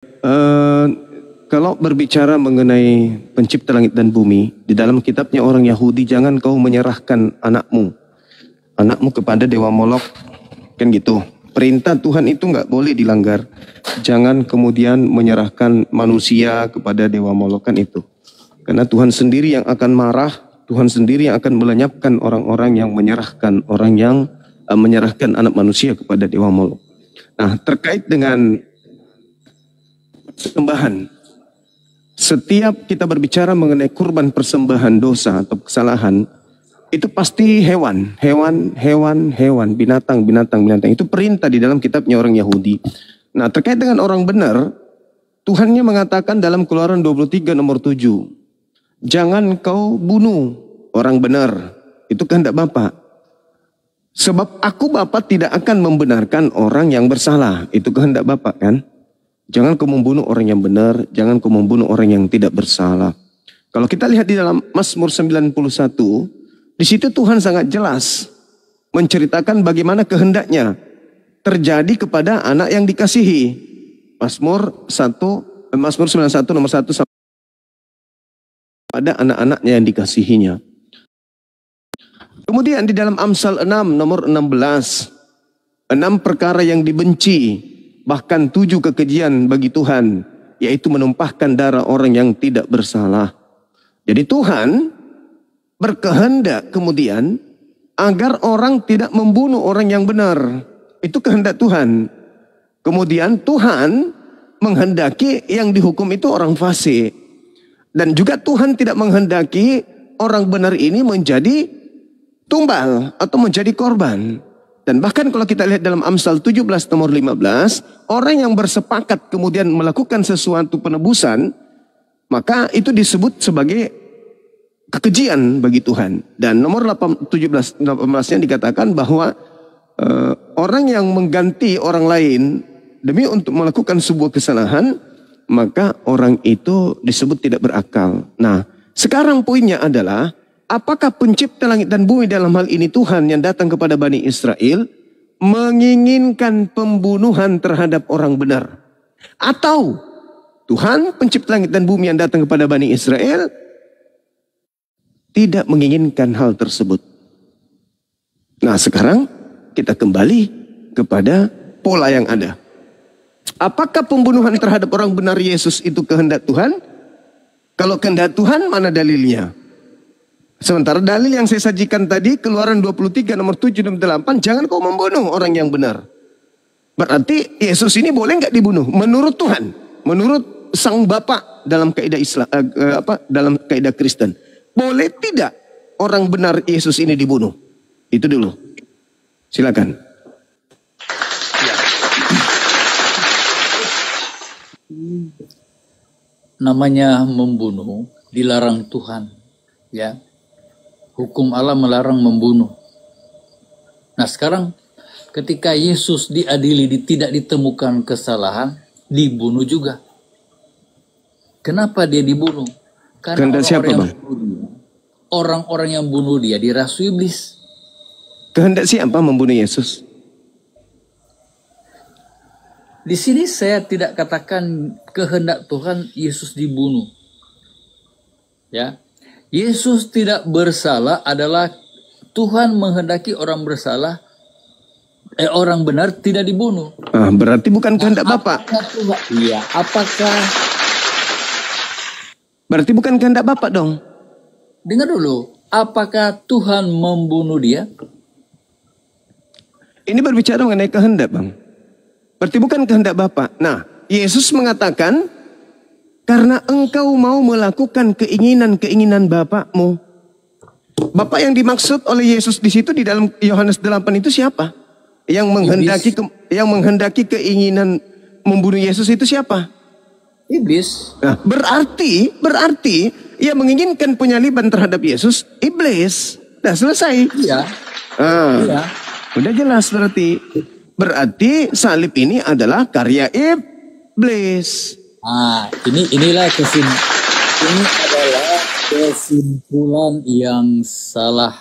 Eh, Kalau berbicara mengenai pencipta langit dan bumi, di dalam kitabnya orang Yahudi, jangan kau menyerahkan anakmu kepada dewa Molok, kan gitu. Perintah Tuhan itu nggak boleh dilanggar. Jangan kemudian menyerahkan manusia kepada dewa Molok, kan itu. Karena Tuhan sendiri yang akan marah, Tuhan sendiri yang akan melenyapkan orang-orang yang menyerahkan menyerahkan anak manusia kepada dewa Molok. Nah, terkait dengan persembahan, setiap kita berbicara mengenai kurban persembahan dosa atau kesalahan, itu pasti hewan, binatang. Itu perintah di dalam kitabnya orang Yahudi. Nah, terkait dengan orang benar, Tuhannya mengatakan dalam Keluaran 23 nomor 7, jangan kau bunuh orang benar. Itu kehendak Bapa. Sebab aku Bapa tidak akan membenarkan orang yang bersalah. Itu kehendak Bapa, kan? Jangan kau membunuh orang yang benar, jangan kau membunuh orang yang tidak bersalah. Kalau kita lihat di dalam Mazmur 91, di situ Tuhan sangat jelas menceritakan bagaimana kehendaknya terjadi kepada anak yang dikasihi. Mazmur 91 nomor 1 pada anak-anaknya yang dikasihinya. Kemudian di dalam Amsal 6 nomor 16, 6 perkara yang dibenci, bahkan 7 kekejian bagi Tuhan, yaitu menumpahkan darah orang yang tidak bersalah. Jadi Tuhan berkehendak kemudian agar orang tidak membunuh orang yang benar. Itu kehendak Tuhan. Kemudian Tuhan menghendaki yang dihukum itu orang fasik. Dan juga Tuhan tidak menghendaki orang benar ini menjadi tumbal atau menjadi korban. Dan bahkan kalau kita lihat dalam Amsal 17 nomor 15, orang yang bersepakat kemudian melakukan sesuatu penebusan, maka itu disebut sebagai kekejian bagi Tuhan. Dan nomor 18-nya dikatakan bahwa orang yang mengganti orang lain demi untuk melakukan sebuah kesalahan, maka orang itu disebut tidak berakal. Nah, sekarang poinnya adalah, apakah pencipta langit dan bumi dalam hal ini Tuhan yang datang kepada Bani Israel menginginkan pembunuhan terhadap orang benar? Atau Tuhan pencipta langit dan bumi yang datang kepada Bani Israel tidak menginginkan hal tersebut? Nah, sekarang kita kembali kepada pola yang ada. Apakah pembunuhan terhadap orang benar Yesus itu kehendak Tuhan? Kalau kehendak Tuhan, mana dalilnya? Sementara dalil yang saya sajikan tadi, Keluaran 23 nomor 7 dan 8, jangan kau membunuh orang yang benar. Berarti Yesus ini boleh nggak dibunuh? Menurut Tuhan, menurut Sang Bapa dalam kaidah Islam, dalam kaidah Kristen, boleh tidak orang benar Yesus ini dibunuh? Itu dulu. Silakan. Ya. Namanya membunuh dilarang Tuhan, ya. Hukum Allah melarang membunuh. Nah, sekarang ketika Yesus diadili, tidak ditemukan kesalahan, dibunuh juga. Kenapa dia dibunuh? Karena orang-orang yang bunuh dia dirasui iblis. Kehendak siapa membunuh Yesus? Di sini saya tidak katakan kehendak Tuhan Yesus dibunuh. Ya. Yesus tidak bersalah adalah Tuhan menghendaki orang bersalah, orang benar tidak dibunuh. Berarti bukan kehendak Bapa. Iya, apakah? Berarti bukan kehendak Bapa dong. Dengar dulu, apakah Tuhan membunuh dia? Ini berbicara mengenai kehendak, Bang. Berarti bukan kehendak Bapa. Nah, Yesus mengatakan, karena engkau mau melakukan keinginan-keinginan Bapakmu. Bapak yang dimaksud oleh Yesus di situ di dalam Yohanes 8 itu siapa? Yang menghendaki keinginan membunuh Yesus itu siapa? Iblis. Nah, berarti ia menginginkan penyaliban terhadap Yesus, iblis. Nah, selesai. Iya. Iya. Udah jelas berarti. Berarti salib ini adalah karya iblis. Inilah ini adalah kesimpulan yang salah.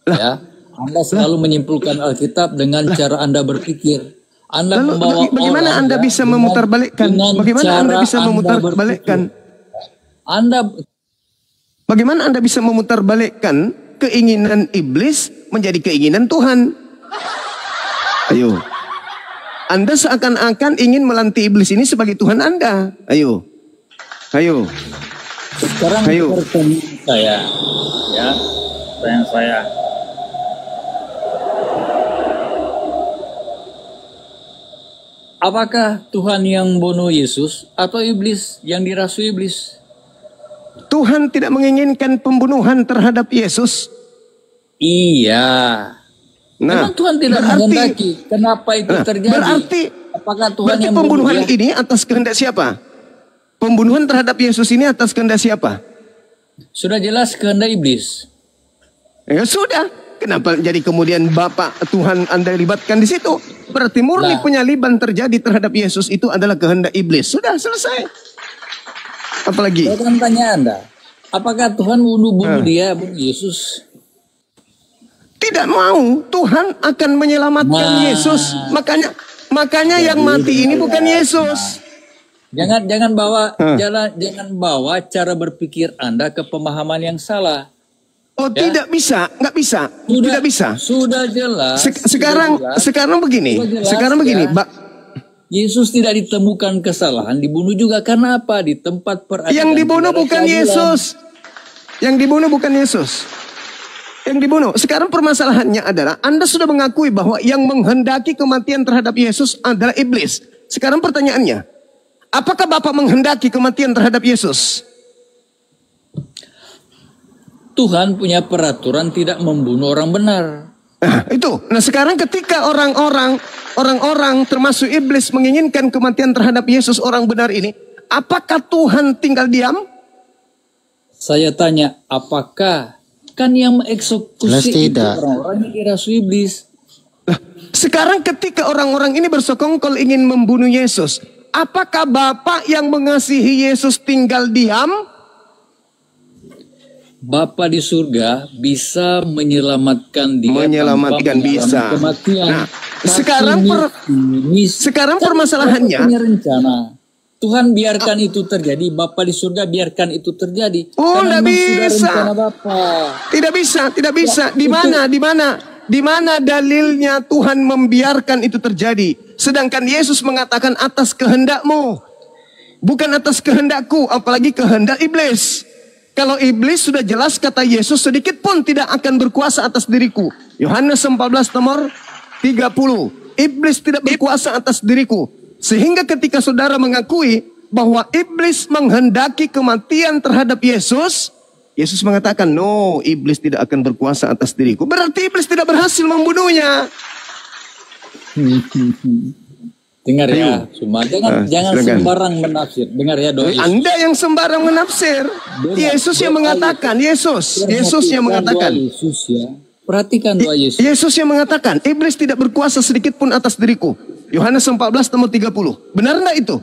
Ya, Anda selalu menyimpulkan Alkitab dengan cara Anda berpikir. Anda Lalu membawa bagaimana orang, Anda ya, bisa dengan- memutarbalikkan? dengan Bagaimana Anda cara bisa Anda memutarbalikkan? Anda Bagaimana Anda bisa memutarbalikkan keinginan iblis menjadi keinginan Tuhan? Ayo. Anda seakan-akan ingin melantik iblis ini sebagai Tuhan Anda. Ayo. Ayo. sekarang Ayo. pertanyaan saya, ya, pertanyaan saya. Apakah Tuhan yang bunuh Yesus atau iblis yang dirasui iblis? Tuhan tidak menginginkan pembunuhan terhadap Yesus. Iya. Nah, Memang Tuhan tidak menghendaki. Kenapa itu terjadi? berarti Apakah Tuhan berarti yang pembunuhan bunuh dia? ini atas kehendak siapa? Pembunuhan terhadap Yesus ini atas kehendak siapa? Sudah jelas kehendak iblis. Ya sudah, kenapa jadi kemudian Bapak Tuhan Anda libatkan di situ? Berarti murni Nah. penyaliban terjadi terhadap Yesus itu adalah kehendak iblis. Sudah selesai. Apalagi? Saya akan tanya Anda, apakah Tuhan bunuh dia, bunuh Yesus? Tidak mau. Tuhan akan menyelamatkan Nah. Yesus. Makanya yang mati ini bukan Yesus. Jangan bawa cara berpikir Anda ke pemahaman yang salah. Oh, tidak bisa, nggak bisa, tidak bisa. Sudah jelas. Sekarang begini, Sudah jelas, sekarang begini, ya. Mbak. Yesus tidak ditemukan kesalahan, dibunuh juga karena apa? Di tempat peradilan. Yang dibunuh tidak ada bukan keadilan. Yesus. Yang dibunuh bukan Yesus. Yang dibunuh. Sekarang permasalahannya adalah Anda sudah mengakui bahwa yang menghendaki kematian terhadap Yesus adalah iblis. Sekarang pertanyaannya, apakah Bapak menghendaki kematian terhadap Yesus? Tuhan punya peraturan tidak membunuh orang benar. Nah, itu. Nah, sekarang ketika orang-orang termasuk iblis menginginkan kematian terhadap Yesus orang benar ini, apakah Tuhan tinggal diam? Saya tanya, apakah kan yang mengeksekusi itu tidak. orang-orang yang dirasui iblis? Nah, sekarang ketika orang-orang ini bersekongkol ingin membunuh Yesus, apakah Bapak yang mengasihi Yesus tinggal diam? Bapa di surga bisa menyelamatkan dia Menyelamatkan tanpa bisa. mengalami kematian. Nah, Tapi sekarang kan permasalahannya, Tuhan punya rencana. Tuhan biarkan itu terjadi, Bapa di surga biarkan itu terjadi. Oh, Karena tidak memang sudah bisa. rencana Bapa. tidak bisa. Ya, Di mana dalilnya Tuhan membiarkan itu terjadi? Sedangkan Yesus mengatakan atas kehendakmu, bukan atas kehendakku, apalagi kehendak iblis. Kalau iblis sudah jelas kata Yesus, sedikit pun tidak akan berkuasa atas diriku. Yohanes 14 nomor 30. Iblis tidak berkuasa atas diriku. Sehingga ketika saudara mengakui bahwa iblis menghendaki kematian terhadap Yesus, Yesus mengatakan, no, iblis tidak akan berkuasa atas diriku. Berarti iblis tidak berhasil membunuhnya. Dengar ya, Ayo. cuma jangan silakan. sembarang menafsir. Dengar ya doa Yesus. Anda yang sembarang menafsir. Yesus yang mengatakan, Yesus yang mengatakan. Doa Yesus ya. Perhatikan doa Yesus. Yesus yang mengatakan, iblis tidak berkuasa sedikit pun atas diriku. Yohanes 14 nomor 30. Benar enggak itu?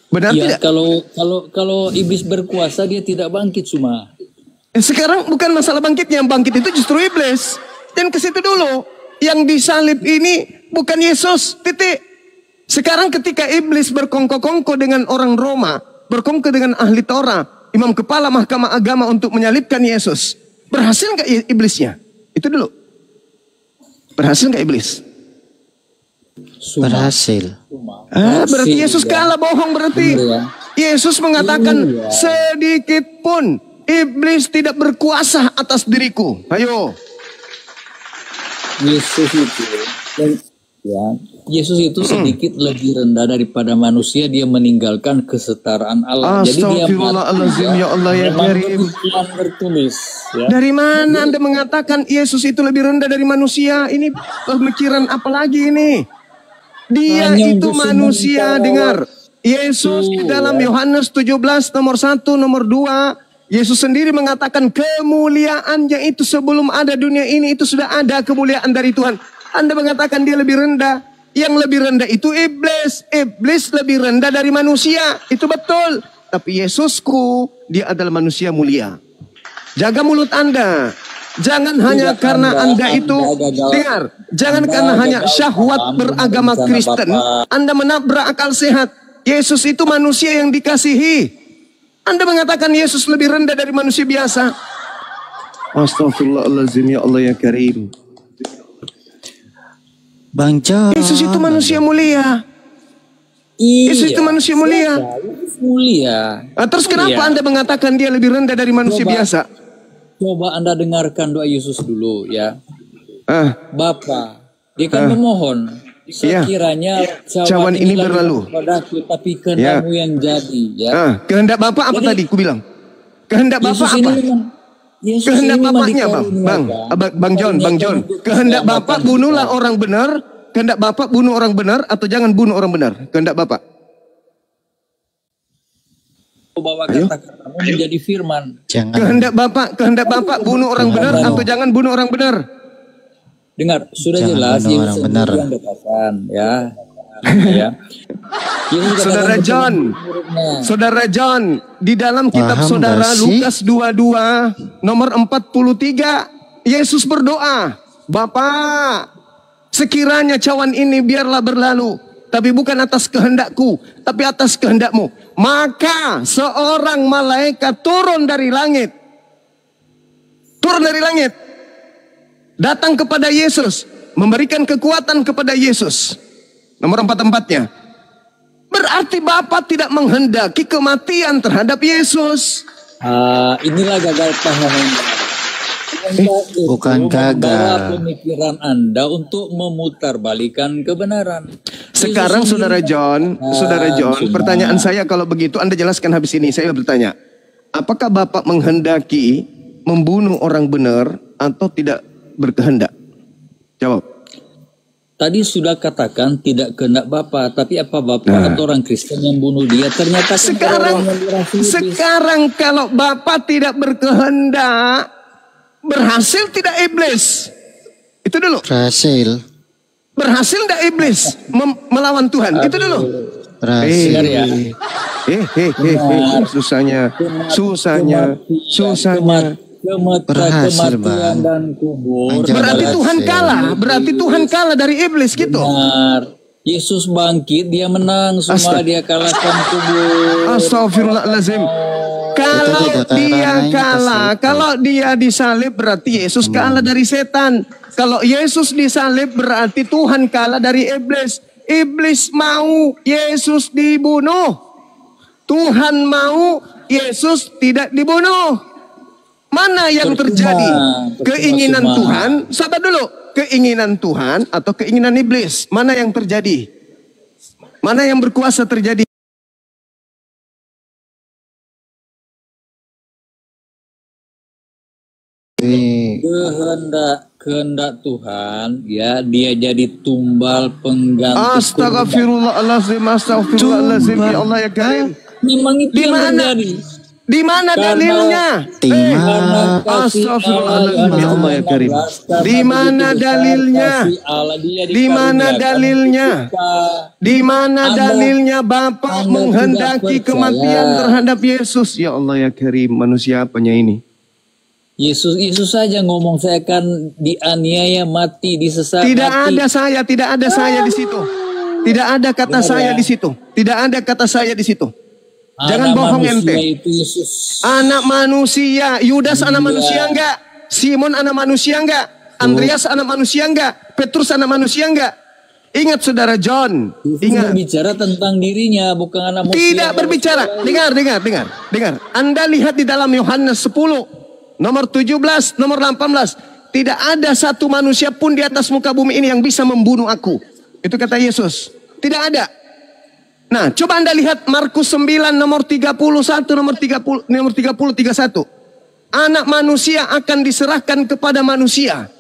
Benar Ya, tidak? kalau iblis berkuasa dia tidak bangkit cuma. Sekarang bukan masalah bangkitnya, yang bangkit itu justru iblis. Dan ke situ dulu. Yang disalib ini bukan Yesus, titik. Sekarang ketika iblis berkongko-kongko dengan orang Roma, berkongko dengan ahli Torah, imam kepala mahkamah agama untuk menyalibkan Yesus, berhasil nggak iblisnya? Itu dulu. Berhasil nggak iblis? Berhasil. Berarti Yesus kalah, bohong berarti. Benar ya. Yesus mengatakan, Iya. sedikit pun iblis tidak berkuasa atas diriku. Ayo. Yesus itu Yesus itu sedikit lebih rendah daripada manusia, dia meninggalkan kesetaraan Allah. Jadi dia Astagfirullahaladzim, ya Allah ya Karim. Tuhan bertulis ya. Dari mana Anda mengatakan Yesus itu lebih rendah dari manusia? Ini pemikiran apa lagi ini? Dia Hanya itu untuk manusia, sementara dengar. Yesus di dalam Yohanes 17 nomor 1 nomor 2, Yesus sendiri mengatakan kemuliaannya itu sebelum ada dunia ini itu sudah ada kemuliaan dari Tuhan. Anda mengatakan dia lebih rendah. Yang lebih rendah itu iblis. Iblis lebih rendah dari manusia. Itu betul. Tapi Yesusku, dia adalah manusia mulia. Jaga mulut Anda. Jangan hanya karena Anda itu, dengar, jangan karena hanya syahwat beragama Kristen, Anda menabrak akal sehat. Yesus itu manusia yang dikasihi. Anda mengatakan Yesus lebih rendah dari manusia biasa. Astagfirullahaladzim, ya Allah ya Karim. Bang John. Yesus itu manusia mulia. Yesus itu manusia mulia. Terus kenapa Anda mengatakan dia lebih rendah dari manusia biasa? Coba Anda dengarkan doa Yesus dulu ya. Bapa, dia kan Ah. memohon sekiranya cawan ini berlalu padaku, tapi kehendakmu yang jadi ya. Kehendak Bapak apa tadi ku bilang? Kehendak Bapak apa? Kehendak Bapaknya Bang John. Kehendak Bapak bunuhlah orang benar. Kehendak Bapak bunuh orang benar atau jangan bunuh orang benar? Kehendak Bapak. Bawa kata-katamu menjadi firman. Kehendak Bapak bunuh orang benar atau jangan bunuh orang benar? Dengar, sudah Jangan jelas bunuh Yesus orang benar. yang katakan ya. Ya. Saudara John, di dalam kitab Paham saudara gak sih? Lukas 22 nomor 43, Yesus berdoa, Bapa, sekiranya cawan ini biarlah berlalu, tapi bukan atas kehendakku, tapi atas kehendakmu. Maka seorang malaikat turun dari langit, datang kepada Yesus, memberikan kekuatan kepada Yesus. Nomor 44-nya. Berarti Bapa tidak menghendaki kematian terhadap Yesus. Inilah gagal paham. Bukan gagal. Pemikiran Anda untuk memutarbalikan kebenaran. Sekarang Saudara John, pertanyaan saya kalau begitu Anda jelaskan habis ini. Saya bertanya, apakah Bapak menghendaki membunuh orang benar atau tidak berkehendak? Jawab. Tadi sudah katakan tidak kehendak Bapak, tapi apa Bapak atau orang Kristen yang bunuh dia? Ternyata sekarang kalau Bapak tidak berkehendak, berhasil tidak iblis? Itu dulu. Berhasil tidak iblis melawan Tuhan? Itu dulu. Berhasil. Susahnya. Berhasil, kematian dan kubur. Berarti Tuhan kalah dari iblis gitu. Benar. Yesus bangkit, dia menang semua, dia kalahkan kubur. Astagfirullahaladzim. Kalau dia disalib berarti Yesus kalah dari setan. Kalau Yesus disalib berarti Tuhan kalah dari iblis. Iblis mau Yesus dibunuh. Tuhan mau Yesus tidak dibunuh. Mana yang terjadi? Keinginan Tuhan, sabar dulu. Keinginan Tuhan atau keinginan iblis? Mana yang terjadi? Mana yang berkuasa terjadi? Kehendak Tuhan, ya, dia jadi tumbal pengganti. Astagfirullahaladzim, ya Allah ya Karim. Memang itu yang terjadi. Di mana dalilnya? Astagfirullahaladzim, ya Allah ya Karim. Di mana dalilnya? Di mana dalilnya? Di mana dalilnya Bapak menghendaki kematian terhadap Yesus? Ya Allah ya Karim, manusia apanya ini? Yesus saja ngomong, saya akan dianiaya, mati, disesat. Tidak ada saya di situ. Tidak ada kata saya di situ. Tidak ada kata saya di situ. Jangan bohong ente. Anak manusia, Yudas anak manusia enggak? Simon anak manusia enggak? Andreas anak manusia enggak? Petrus anak manusia enggak? Ingat Saudara John, ingat. Bicara tentang dirinya, bukan anak manusia. Tidak berbicara. Dengar. Anda lihat di dalam Yohanes 10, nomor 17, nomor 18. Tidak ada satu manusia pun di atas muka bumi ini yang bisa membunuh aku. Itu kata Yesus. Tidak ada. Nah, coba Anda lihat Markus 9 nomor 31 nomor 31. Anak manusia akan diserahkan kepada manusia.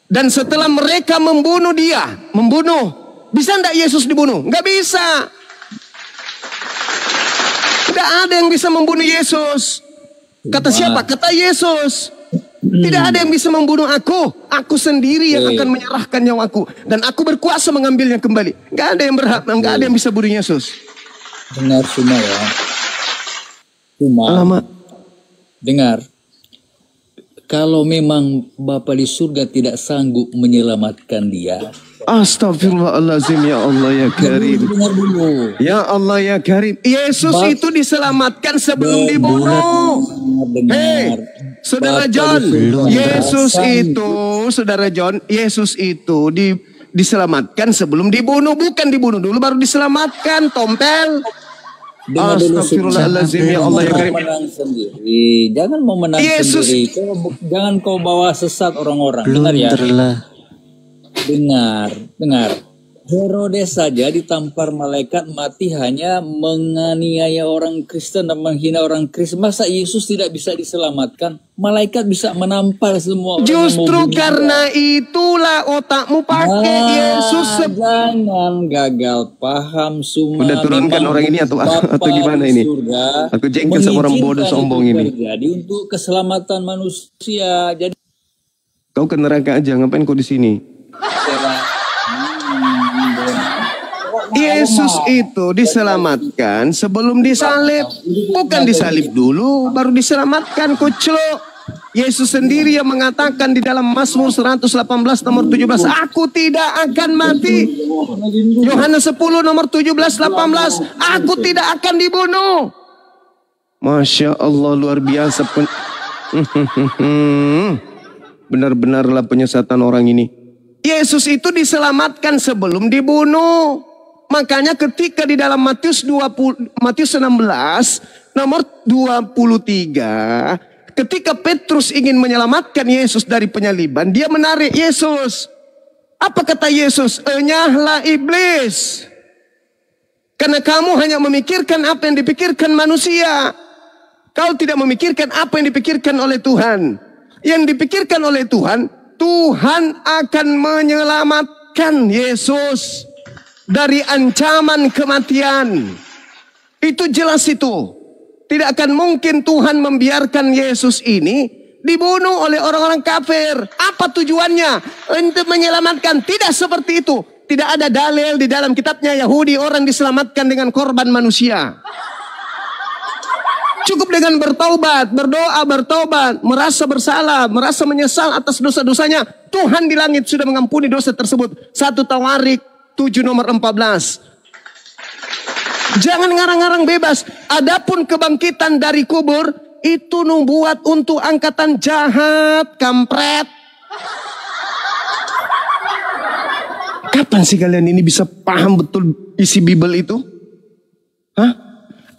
Dan setelah mereka membunuh dia, bisa enggak Yesus dibunuh? Enggak bisa. Tidak ada yang bisa membunuh Yesus. Kata siapa? Kata Yesus. Tidak ada yang bisa membunuh aku. Aku sendiri yang akan menyerahkan nyawaku. Dan aku berkuasa mengambilnya kembali. Gak ada yang berhak, gak ada yang bisa bunuh Yesus. Dengar semua ya. Alamak. Dengar. kalau memang Bapa di surga tidak sanggup menyelamatkan dia, Astagfirullahaladzim, ya Allah ya Karim. dengar dulu. Ya Allah ya Karim. Yesus itu diselamatkan sebelum dibunuh. Dengar. Saudara Bapak John, di surga Yesus sanggup. itu, Saudara John, Yesus itu diselamatkan sebelum dibunuh, bukan dibunuh dulu baru diselamatkan, tompel. Dengar dulu, Astagfirullahaladzim, ya Allah ya Karim. menang sendiri. Jangan mau menang Yesus. sendiri. Jangan kau bawa sesat orang-orang. Dengar ya. Blunderlah. Dengar. Herodes saja ditampar malaikat mati hanya menganiaya orang Kristen dan menghina orang Kristen. Masa Yesus tidak bisa diselamatkan? Malaikat bisa menampar semua orang. Justru karena itulah otakmu pakai Yesus. Jangan gagal paham semua. Udah turunkan Memang orang ini atau Bapa gimana di ini? surga Aku jengkel sama orang bodoh mengizinkan sombong itu ini. terjadi untuk keselamatan manusia. Jadi Kau ke neraka aja, ngapain kau di sini? Yesus itu diselamatkan sebelum disalib. Bukan disalib dulu, baru diselamatkan, kucluk. Yesus sendiri yang mengatakan di dalam Mazmur 118 nomor 17, aku tidak akan mati. Yohanes 10 nomor 17, 18, aku tidak akan dibunuh. Masya Allah, luar biasa. Benar-benarlah penyesatan orang ini. Yesus itu diselamatkan sebelum dibunuh. Makanya ketika di dalam Matius 16 nomor 23, ketika Petrus ingin menyelamatkan Yesus dari penyaliban, dia menarik Yesus. Apa kata Yesus? Enyahlah iblis. Karena kamu hanya memikirkan apa yang dipikirkan manusia. Kau tidak memikirkan apa yang dipikirkan oleh Tuhan. Yang dipikirkan oleh Tuhan, Tuhan akan menyelamatkan Yesus dari ancaman kematian. Itu jelas itu. Tidak akan mungkin Tuhan membiarkan Yesus ini dibunuh oleh orang-orang kafir. Apa tujuannya? Untuk menyelamatkan. Tidak seperti itu. Tidak ada dalil di dalam kitabnya Yahudi orang diselamatkan dengan korban manusia. Cukup dengan bertaubat, berdoa, bertaubat, merasa bersalah, merasa menyesal atas dosa-dosanya. Tuhan di langit sudah mengampuni dosa tersebut. 1 Tawarik 7 nomor 14. Jangan ngarang-ngarang bebas. Adapun kebangkitan dari kubur itu membuat untuk angkatan jahat, kampret. Kapan sih kalian ini bisa paham betul isi Bible itu? Hah?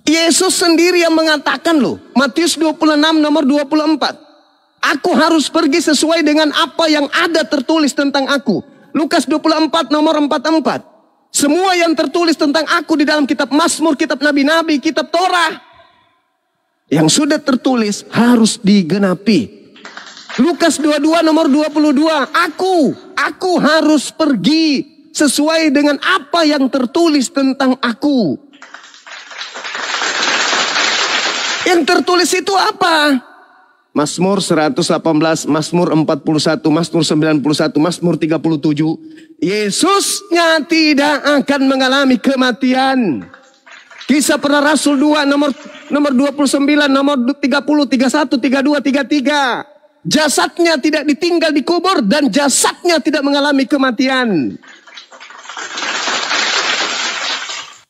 Yesus sendiri yang mengatakan loh. Matius 26 nomor 24. Aku harus pergi sesuai dengan apa yang ada tertulis tentang aku. Lukas 24 nomor 44. Semua yang tertulis tentang aku di dalam kitab Mazmur, kitab Nabi-Nabi, kitab Torah. Yang sudah tertulis harus digenapi. Lukas 22 nomor 22. Aku harus pergi sesuai dengan apa yang tertulis tentang aku. Yang tertulis itu apa? Mazmur 118, Mazmur 41, Mazmur 91, Mazmur 37. Yesusnya tidak akan mengalami kematian. Kisah para Rasul 2 nomor 29, nomor 30, 31, 32, 33. Jasadnya tidak ditinggal di kubur dan jasadnya tidak mengalami kematian.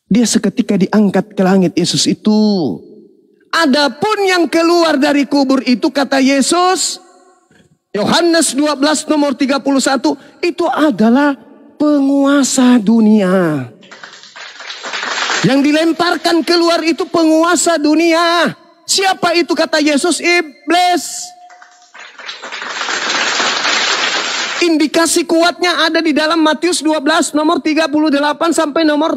Dia seketika diangkat ke langit Yesus itu. Adapun yang keluar dari kubur itu kata Yesus, Yohanes 12 nomor 31, itu adalah penguasa dunia. Yang dilemparkan keluar itu penguasa dunia. Siapa itu kata Yesus? Iblis. Indikasi kuatnya ada di dalam Matius 12 nomor 38 sampai nomor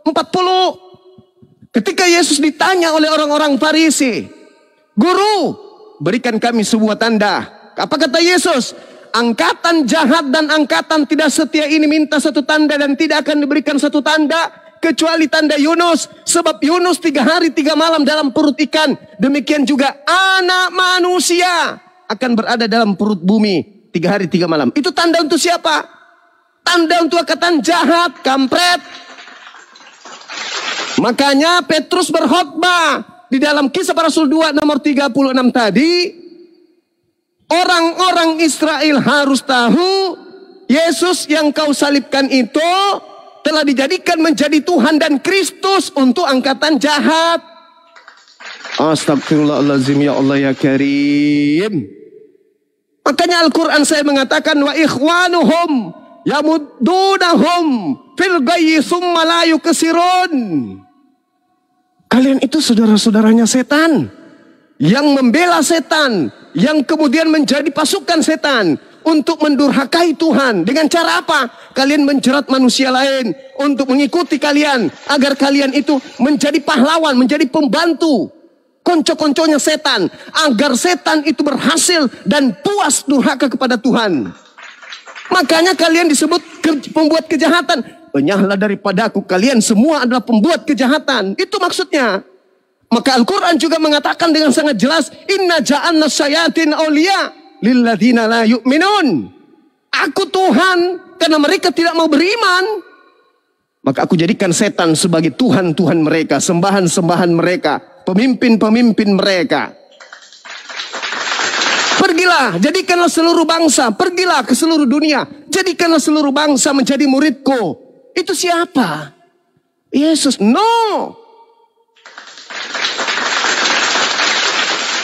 40. Ketika Yesus ditanya oleh orang-orang Farisi, Guru, berikan kami sebuah tanda. Apa kata Yesus? Angkatan jahat dan angkatan tidak setia ini minta satu tanda dan tidak akan diberikan satu tanda kecuali tanda Yunus. Sebab Yunus 3 hari 3 malam dalam perut ikan. Demikian juga anak manusia akan berada dalam perut bumi 3 hari 3 malam. Itu tanda untuk siapa? Tanda untuk angkatan jahat, kampret. Makanya Petrus berkhotbah di dalam Kisah Para Rasul 2 nomor 36 tadi. Orang-orang Israel harus tahu Yesus yang kau salibkan itu telah dijadikan menjadi Tuhan dan Kristus untuk angkatan jahat. Astagfirullahaladzim, ya Allah ya Karim. Makanya Al-Quran saya mengatakan wa ikhwanuhum yamuddunahum fil ghayyi summa la yukasirun. Kalian itu saudara-saudaranya setan yang membela setan, yang kemudian menjadi pasukan setan untuk mendurhakai Tuhan. Dengan cara apa? Kalian menjerat manusia lain untuk mengikuti kalian, agar kalian itu menjadi pahlawan, menjadi pembantu konco-konconya setan, agar setan itu berhasil dan puas durhaka kepada Tuhan. Makanya kalian disebut pembuat kejahatan. Enyahlah daripadaku, kalian semua adalah pembuat kejahatan. Itu maksudnya. Maka Al-Quran juga mengatakan dengan sangat jelas, inna ja'alna syayatin awliya lilladzina la yu'minun. Aku Tuhan karena mereka tidak mau beriman. Maka aku jadikan setan sebagai Tuhan-Tuhan mereka, sembahan-sembahan mereka, pemimpin-pemimpin mereka. Pergilah, jadikanlah seluruh bangsa, pergilah ke seluruh dunia, jadikanlah seluruh bangsa menjadi muridku. Itu siapa? Yesus. No.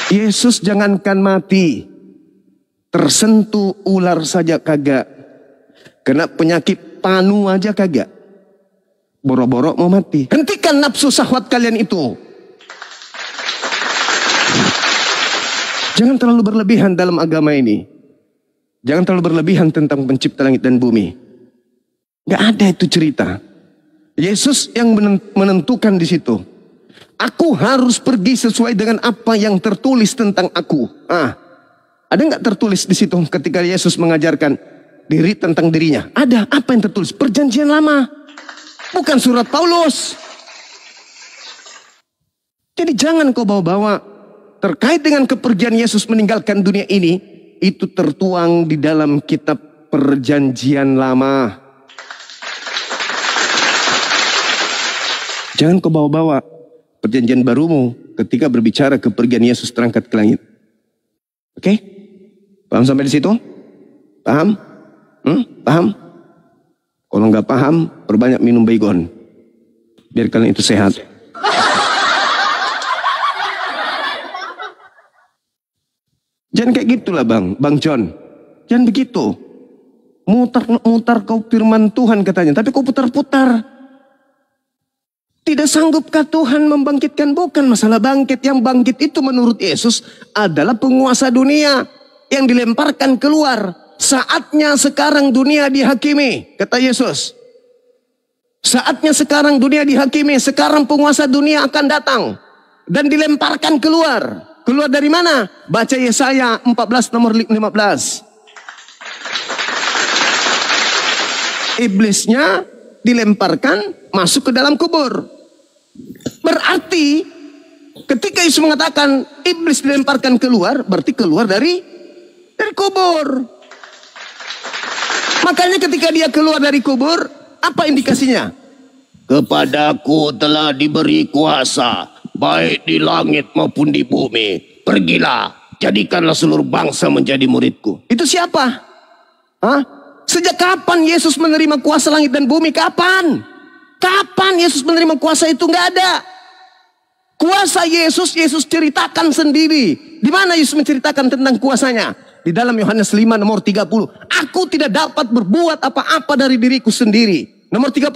Yesus jangankan mati, tersentuh ular saja kagak, kena penyakit panu aja kagak, boro-boro mau mati. Hentikan nafsu syahwat kalian itu. Jangan terlalu berlebihan dalam agama ini. Jangan terlalu berlebihan tentang pencipta langit dan bumi. Gak ada itu cerita. Yesus yang menentukan di situ. Aku harus pergi sesuai dengan apa yang tertulis tentang aku. Ada nggak tertulis di situ ketika Yesus mengajarkan diri tentang dirinya? Ada. Apa yang tertulis? Perjanjian lama. Bukan surat Paulus. Jadi jangan kau bawa-bawa. Terkait dengan kepergian Yesus meninggalkan dunia ini, itu tertuang di dalam kitab Perjanjian Lama. Jangan kau bawa-bawa perjanjian barumu ketika berbicara kepergian Yesus terangkat ke langit. Oke? Paham sampai di situ? Paham? Paham? Kalau nggak paham, perbanyak minum baygon. Biar kalian itu sehat. Jangan kayak gitulah Bang John. Jangan begitu. Mutar-mutar kau firman Tuhan katanya, tapi kau putar-putar. Tidak sanggupkah Tuhan membangkitkan? Bukan masalah bangkit. Yang bangkit itu menurut Yesus adalah penguasa dunia yang dilemparkan keluar. Saatnya sekarang dunia dihakimi, kata Yesus. Saatnya sekarang dunia dihakimi. Sekarang penguasa dunia akan datang dan dilemparkan keluar. Keluar dari mana? Baca Yesaya 14 nomor 15. Iblisnya dilemparkan masuk ke dalam kubur. Berarti ketika Yesus mengatakan iblis dilemparkan keluar, berarti keluar dari kubur. Makanya ketika dia keluar dari kubur, apa indikasinya? Kepadaku telah diberi kuasa, baik di langit maupun di bumi. Pergilah, jadikanlah seluruh bangsa menjadi muridku. Itu siapa? Sejak kapan Yesus menerima kuasa langit dan bumi? Kapan? Kapan Yesus menerima kuasa itu? Nggak ada. Kuasa Yesus ceritakan sendiri. Di mana Yesus menceritakan tentang kuasanya? Di dalam Yohanes 5 nomor 30. Aku tidak dapat berbuat apa-apa dari diriku sendiri. Nomor 36.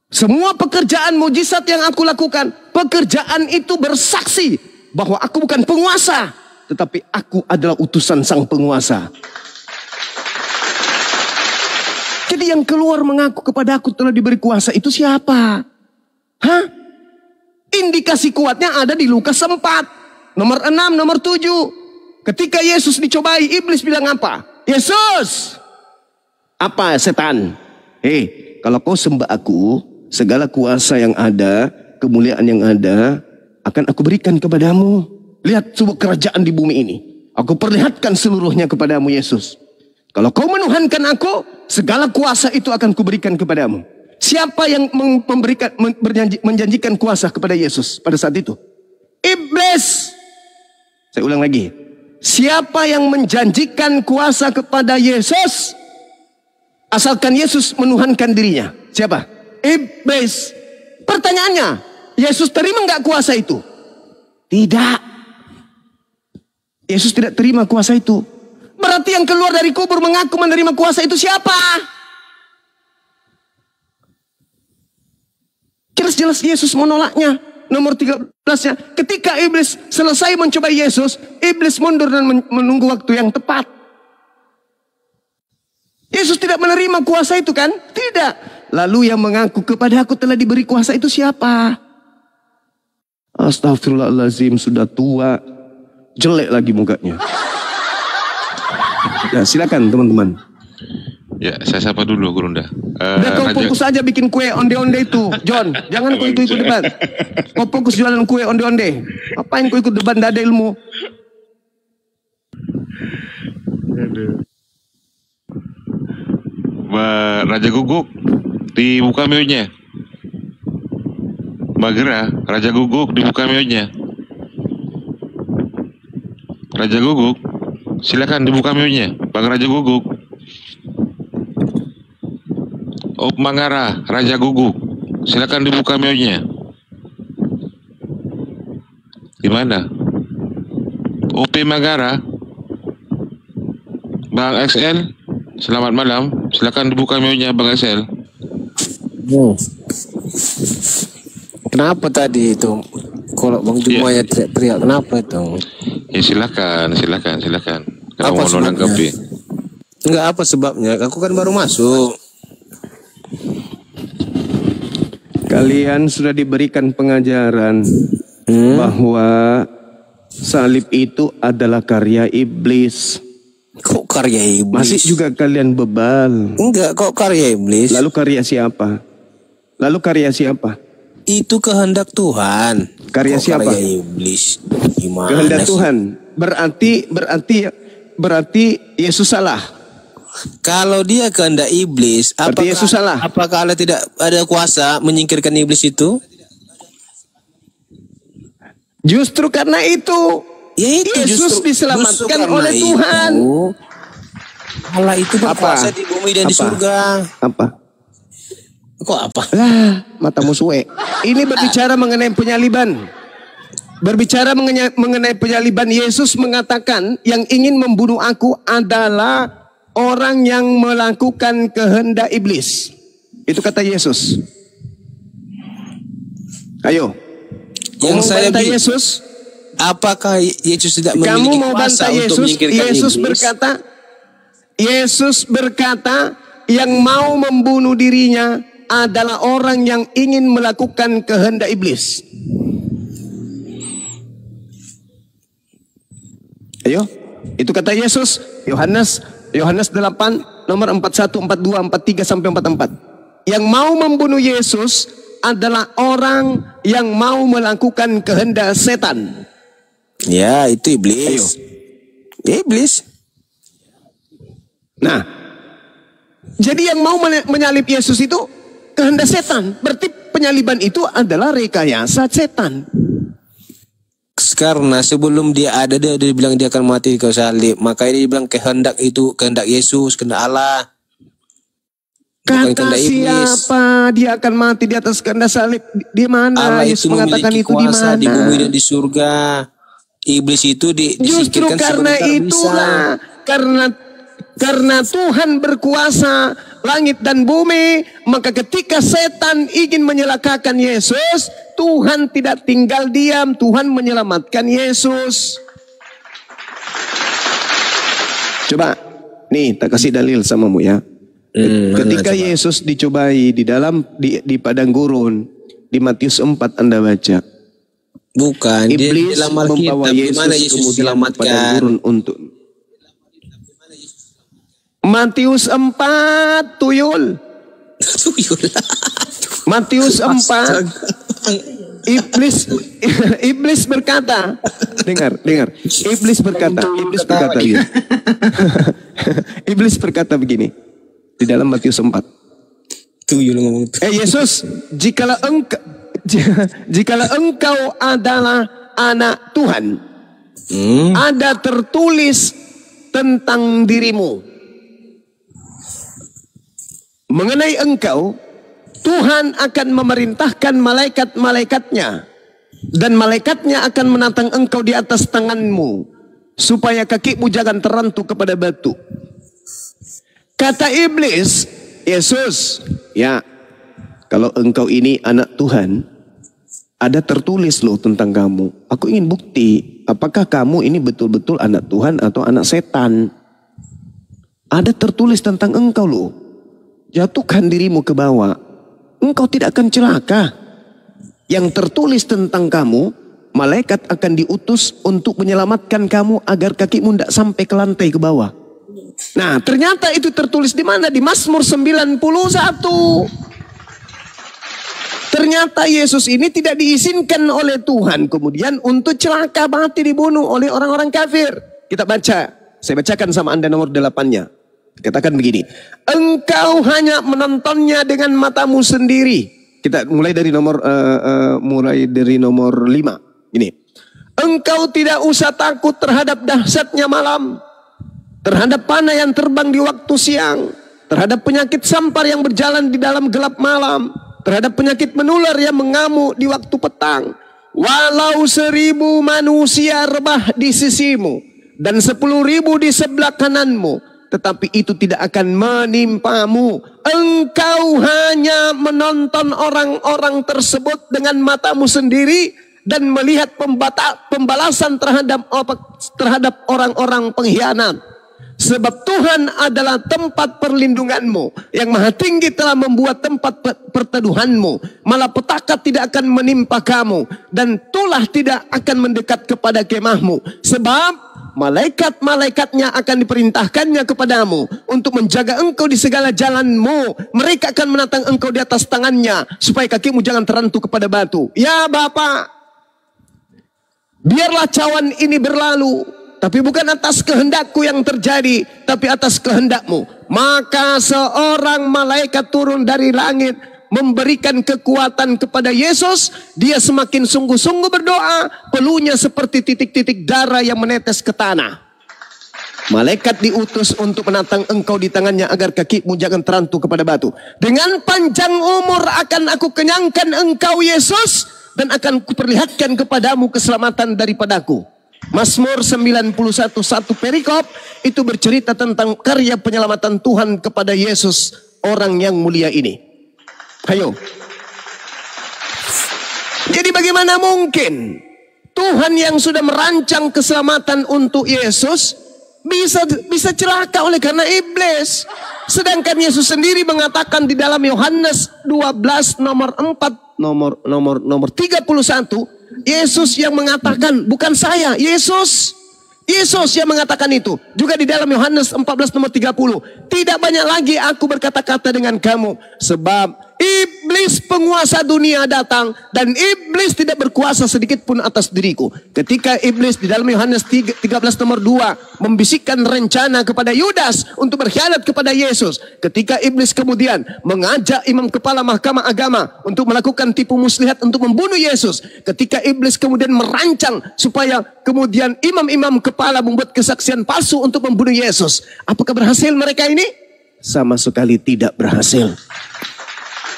Semua pekerjaan mujizat yang aku lakukan, pekerjaan itu bersaksi bahwa aku bukan penguasa, tetapi aku adalah utusan sang penguasa. Jadi yang keluar mengaku kepada aku telah diberi kuasa itu siapa? Indikasi kuatnya ada di Lukas 4. Nomor 6, nomor 7. Ketika Yesus dicobai, iblis bilang apa? Yesus! Apa setan? Kalau kau sembah aku, segala kuasa yang ada, kemuliaan yang ada, akan aku berikan kepadamu. Lihat sebuah kerajaan di bumi ini. Aku perlihatkan seluruhnya kepadamu, Yesus. Kalau kau menuhankan aku, segala kuasa itu akan kuberikan kepadamu. Siapa yang menjanjikan kuasa kepada Yesus pada saat itu? Iblis. Saya ulang lagi. siapa yang menjanjikan kuasa kepada Yesus, asalkan Yesus menuhankan dirinya? Siapa? Iblis. Pertanyaannya, Yesus terima nggak kuasa itu? Tidak. Yesus tidak terima kuasa itu. Berarti yang keluar dari kubur mengaku menerima kuasa itu siapa? Jelas-jelas Yesus menolaknya. Nomor 13-nya, ketika iblis selesai mencoba Yesus, iblis mundur dan menunggu waktu yang tepat. Yesus tidak menerima kuasa itu kan? Tidak. Lalu yang mengaku kepada aku telah diberi kuasa itu siapa? Astagfirullahaladzim, sudah tua, jelek lagi mukanya. Ya, silakan teman-teman. Ya, saya sapa dulu Gurunda. Udah kau fokus aja bikin kue onde-onde itu, John. Jangan kau ikut debat. Kau fokus jualan kue onde-onde. Apain kau ikut debat, nggak ada ilmu. Raja Guguk dibuka mionya. Mbak Gera, Raja Guguk dibuka mionya. Raja Guguk, silakan dibuka mionya, Bang Raja Guguk. Op Mangara, Raja Guguk, silakan dibuka mionya. Gimana? OP Mangara, Bang XL, selamat malam, silakan dibuka mionya Bang XL. Kenapa tadi itu? Kalau Bang Jumaya teriak, kenapa itu? Ya silakan. Kalau Apa mau menanggapi. Enggak, apa sebabnya? Aku kan baru masuk. Kalian sudah diberikan pengajaran bahwa salib itu adalah karya iblis. Kok karya iblis? Masih juga kalian bebal. Enggak, kok karya iblis? Lalu karya siapa? Itu kehendak Tuhan. Karya kok siapa? Karya iblis. Gimana Kehendak sih? Tuhan. Berarti Yesus salah. Kalau dia kehendak iblis, Berarti Yesus salah. apakah Allah tidak ada kuasa menyingkirkan iblis itu? Justru karena itu Ya itu Yesus diselamatkan oleh karena Tuhan. itu, Allah itu berkuasa di bumi dan di surga. Apa? Kok apa? Lah, matamu suwe. Ini berbicara mengenai penyaliban. Berbicara mengenai penyaliban, Yesus mengatakan yang ingin membunuh aku adalah orang yang melakukan kehendak iblis. Itu kata Yesus. Ayo. Yang saya bantah bilang, Yesus. apakah Yesus tidak memiliki Kamu mau kuasa bantah untuk Yesus? menyingkirkan iblis? Yesus berkata, yang mau membunuh dirinya adalah orang yang ingin melakukan kehendak iblis. Ayo, itu kata Yesus. Yohanes 8 nomor 41, 42, 43 sampai 44. Yang mau membunuh Yesus adalah orang yang mau melakukan kehendak setan. Ya, itu iblis. Ayo. Iblis. Nah, jadi yang mau menyalib Yesus itu kehendak setan. Berarti penyaliban itu adalah rekayasa setan. Karena sebelum dia ada, dia bilang dia akan mati di kayu salib. Makanya dia bilang kehendak itu kehendak Yesus, kehendak Allah. Bukan Kata kehendak iblis. siapa dia akan mati di atas kehendak salib? Di mana? Allah Yesus itu mengatakan memiliki itu di kuasa mana? di bumi dan di surga. Iblis itu Justru disingkirkan karena sebentar itulah, bisa. karena Tuhan berkuasa langit dan bumi, maka ketika setan ingin menyelakakan Yesus, Tuhan tidak tinggal diam, Tuhan menyelamatkan Yesus. Coba, nih tak kasih dalil samamu ya. Ketika Yesus dicobai di padang gurun, di Matius 4 Anda baca. Bukan, Iblis dia dalam membawa Alkitab, di mana Yesus Yesus kemudian ke padang diselamatkan. gurun untuk Matius 4 tuyul. Matius 4 Iblis berkata, dengar. Iblis berkata gini. Iblis berkata begini di dalam Matius 4. Tuyul ngomong. Yesus, jikalau engkau adalah anak Tuhan, Ada tertulis tentang dirimu. Mengenai engkau, Tuhan akan memerintahkan malaikat-malaikatnya, dan malaikatnya akan menatang engkau di atas tanganmu, supaya kakimu jangan terrantuk kepada batu. Kata iblis, Yesus, ya, kalau engkau ini anak Tuhan, ada tertulis loh tentang kamu. Aku ingin bukti, apakah kamu ini betul-betul anak Tuhan atau anak setan. Ada tertulis tentang engkau loh. Jatuhkan dirimu ke bawah, engkau tidak akan celaka. Yang tertulis tentang kamu, malaikat akan diutus untuk menyelamatkan kamu agar kakimu tidak sampai ke lantai ke bawah. Nah, ternyata itu tertulis di mana? Di Mazmur 91. Ternyata Yesus ini tidak diizinkan oleh Tuhan kemudian untuk celaka mati dibunuh oleh orang-orang kafir. Kita baca, saya bacakan sama Anda nomor 8-nya. Katakan begini, engkau hanya menontonnya dengan matamu sendiri. Kita mulai dari nomor 5. Ini, engkau tidak usah takut terhadap dahsyatnya malam, terhadap panah yang terbang di waktu siang, terhadap penyakit sampar yang berjalan di dalam gelap malam, terhadap penyakit menular yang mengamuk di waktu petang. Walau 1000 manusia rebah di sisimu dan 10.000 di sebelah kananmu, tetapi itu tidak akan menimpamu. Engkau hanya menonton orang-orang tersebut dengan matamu sendiri dan melihat pembalasan terhadap orang-orang pengkhianat. Sebab Tuhan adalah tempat perlindunganmu. Yang Maha Tinggi telah membuat tempat perteduhanmu. Malapetaka tidak akan menimpa kamu, dan tulah tidak akan mendekat kepada kemahmu. Sebab malaikat-malaikatnya akan diperintahkannya kepadamu untuk menjaga engkau di segala jalanmu. Mereka akan menatang engkau di atas tangannya, supaya kakimu jangan terantuk kepada batu. Ya Bapa, biarlah cawan ini berlalu, tapi bukan atas kehendakku yang terjadi, tapi atas kehendakmu. Maka seorang malaikat turun dari langit memberikan kekuatan kepada Yesus. Dia semakin sungguh-sungguh berdoa, peluhnya seperti titik-titik darah yang menetes ke tanah. Malaikat diutus untuk menatang engkau di tangannya agar kakimu jangan terantuk kepada batu. Dengan panjang umur akan aku kenyangkan engkau Yesus, dan akan kuperlihatkan kepadamu keselamatan daripadaku. Mazmur 91 1 perikop itu bercerita tentang karya penyelamatan Tuhan kepada Yesus, orang yang mulia ini. Ayo. Jadi bagaimana mungkin Tuhan yang sudah merancang keselamatan untuk Yesus bisa celaka oleh karena iblis? Sedangkan Yesus sendiri mengatakan di dalam Yohanes 12 nomor 31, Yesus yang mengatakan, bukan saya, Yesus yang mengatakan itu. Juga di dalam Yohanes 14 nomor 30, tidak banyak lagi aku berkata-kata dengan kamu, sebab iblis penguasa dunia datang, dan iblis tidak berkuasa sedikit pun atas diriku. Ketika iblis di dalam Yohanes 13 nomor 2 membisikkan rencana kepada Yudas untuk berkhianat kepada Yesus. Ketika iblis kemudian mengajak imam kepala mahkamah agama untuk melakukan tipu muslihat untuk membunuh Yesus. Ketika iblis kemudian merancang supaya kemudian imam-imam kepala membuat kesaksian palsu untuk membunuh Yesus. Apakah berhasil mereka ini? Sama sekali tidak berhasil.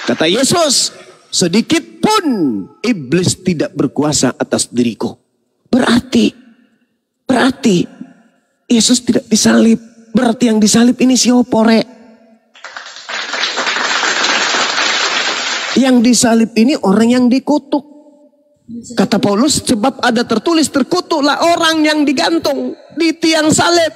Kata Yesus, sedikit pun iblis tidak berkuasa atas diriku. Berarti Yesus tidak disalib. Berarti yang disalib ini siapa, Rek? Yang disalib ini orang yang dikutuk. Kata Paulus, sebab ada tertulis, terkutuklah orang yang digantung di tiang salib.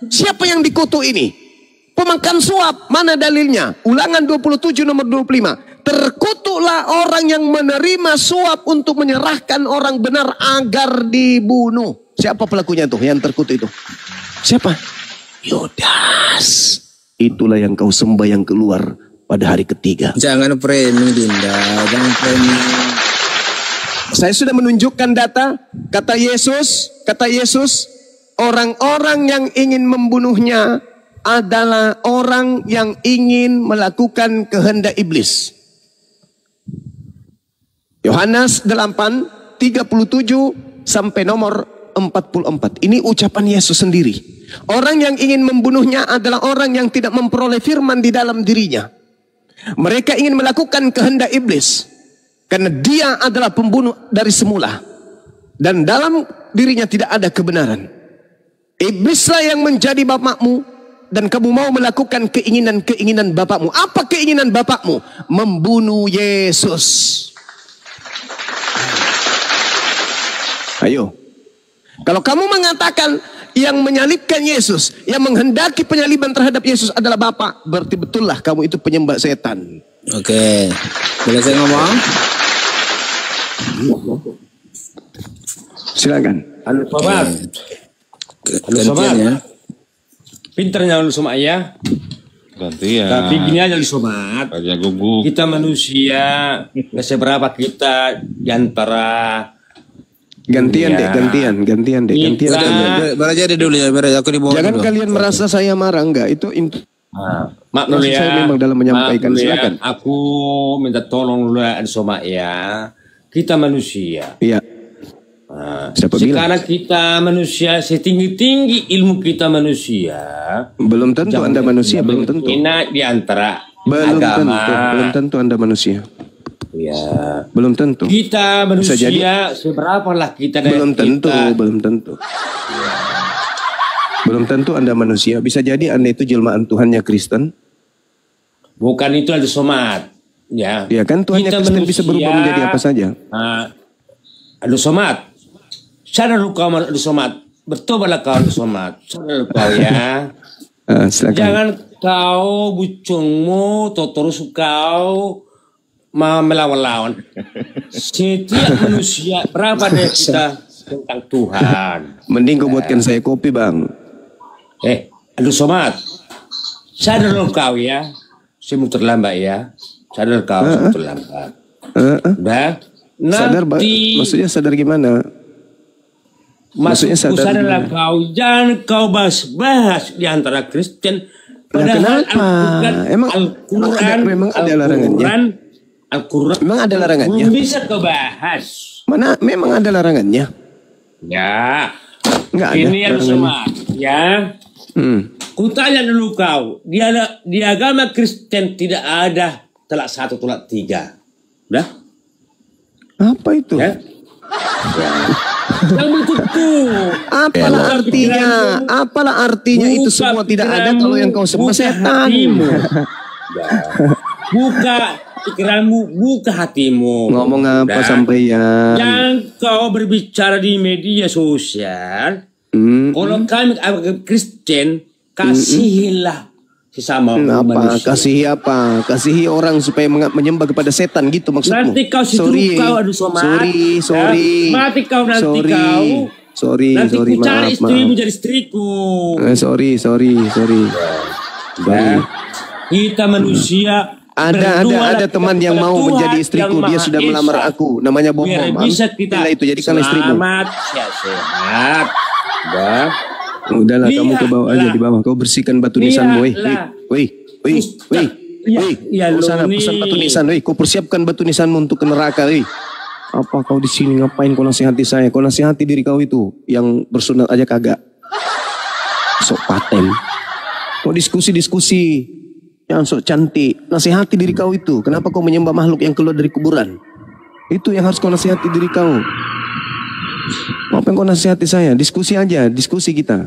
Siapa yang dikutuk ini? Pemakan suap, mana dalilnya? Ulangan 27 nomor 25. Terkutuklah orang yang menerima suap untuk menyerahkan orang benar agar dibunuh. Siapa pelakunya tuh yang terkutuk itu? Siapa? Yudas. Itulah yang kau sembah yang keluar pada hari ketiga. Jangan framing Dinda, jangan framing. Saya sudah menunjukkan data. Kata Yesus, orang-orang yang ingin membunuhnya adalah orang yang ingin melakukan kehendak iblis. Yohanes 8:37 sampai nomor 44. Ini ucapan Yesus sendiri. Orang yang ingin membunuhnya adalah orang yang tidak memperoleh firman di dalam dirinya. Mereka ingin melakukan kehendak iblis. Karena dia adalah pembunuh dari semula. Dan dalam dirinya tidak ada kebenaran. Iblislah yang menjadi bapakmu. Dan kamu mau melakukan keinginan-keinginan bapakmu. Apa keinginan bapakmu? Membunuh Yesus. Ayo. Kalau kamu mengatakan yang menyalibkan Yesus, yang menghendaki penyaliban terhadap Yesus adalah Bapa, berarti betullah kamu itu penyembah setan. Oke. Boleh saya ngomong? Silakan. Anu sobat. Anu sobat. Gantian ya. Pinternya lu sobat ya. Gantian. Tapi gini aja lu sobat. Raja Guguk. Kita manusia nggak seberapa kita di antara Gantian dunia. deh, gantian deh. Biar aja deh dulu ya, biar aku di bawah. Jangan dulu. kalian merasa saya marah, enggak. Itu Mak dulu maksud ya. saya memang dalam menyampaikan. Mak dulu ya. Silakan. Aku minta tolong dulu ya sobat ya. Kita manusia. Iya. Siapa bilang? Sekarang kita manusia setinggi-tinggi ilmu kita manusia. Belum tentu Anda manusia, belum tentu. Enak di antara Belum tentu Anda manusia. Ya. Belum tentu. Kita Bisa jadi. manusia seberapa lah kita dari Belum tentu, kita. belum tentu. Belum tentu Anda manusia. Bisa jadi Anda itu jelmaan Tuhannya Kristen. Bukan itu ada somat. Ya. Ya kan Tuhannya Kita Kristen bisa berubah manusia, menjadi apa saja. Ada somat. Sadar kau ada somat. Bertobatlah kau ada somat. Sadar kau ya. Silakan. Jangan kau bucungmu atau terus kau mau melawan-lawan. Setiap manusia berapa dari kita tentang Tuhan. Mending kau buatkan saya kopi, Bang. Aduh somat. Sadar kau ya. Saya mau terlambat ya. Sadar kau saya terlambat. Udah. Sadar, Nanti maksudnya sadar gimana? Maksudnya maksudku sadar sadarlah gimana? kau. Jangan kau bahas-bahas di antara Kristen. Padahal kenapa? Al-Quran, Memang ada larangannya. Al-Quran Memang ada larangannya. belum bisa kau bahas. Mana memang ada larangannya? Ya. Enggak ada Ini yang larangannya. sama. Ya. Ku tanya dulu kau. Di agama Kristen tidak ada telak 1, telak 3. Udah? Apa itu? Ya. Yang begitu. Apalah artinya? Apalah artinya itu semua tidak ada kalau yang kau sembah setan. Buka pikiranmu, buka hatimu. Ngomong apa Udah. sampeyan? Yang kau berbicara di media sosial, kalau kami agama Kristen, kasihilah sesama Apa? manusia. Kasihi apa? Kasihi orang supaya menyembah kepada setan gitu maksudmu? Nanti kau Sorry. kau aduh somat. Sorry. Ya, mati kau nanti Sorry. kau. Sorry, Nanti ku cari maaf. istrimu jadi istriku. Sorry. Ya. Kita manusia. Ada teman yang mau menjadi istriku, dia sudah melamar aku, namanya Bom Biar Bom. bisa kita Bila itu jadikanlah istrimu. selamat, sehat. Udah. Udahlah, kamu ke bawah aja, di bawah. Kau bersihkan batu nisanmu, woi. Kau sana pesan batu nisan, woi. Kau persiapkan batu nisanmu untuk ke neraka, woi. Apa kau di sini ngapain kau nasihati saya? Kau nasihati diri kau itu yang bersunat aja kagak. Sok paten. Kau diskusi. Yang sok cantik. Nasihati diri kau itu. Kenapa kau menyembah makhluk yang keluar dari kuburan? Itu yang harus kau nasihati diri kau. Apa yang kau nasihati saya? Diskusi aja, diskusi kita.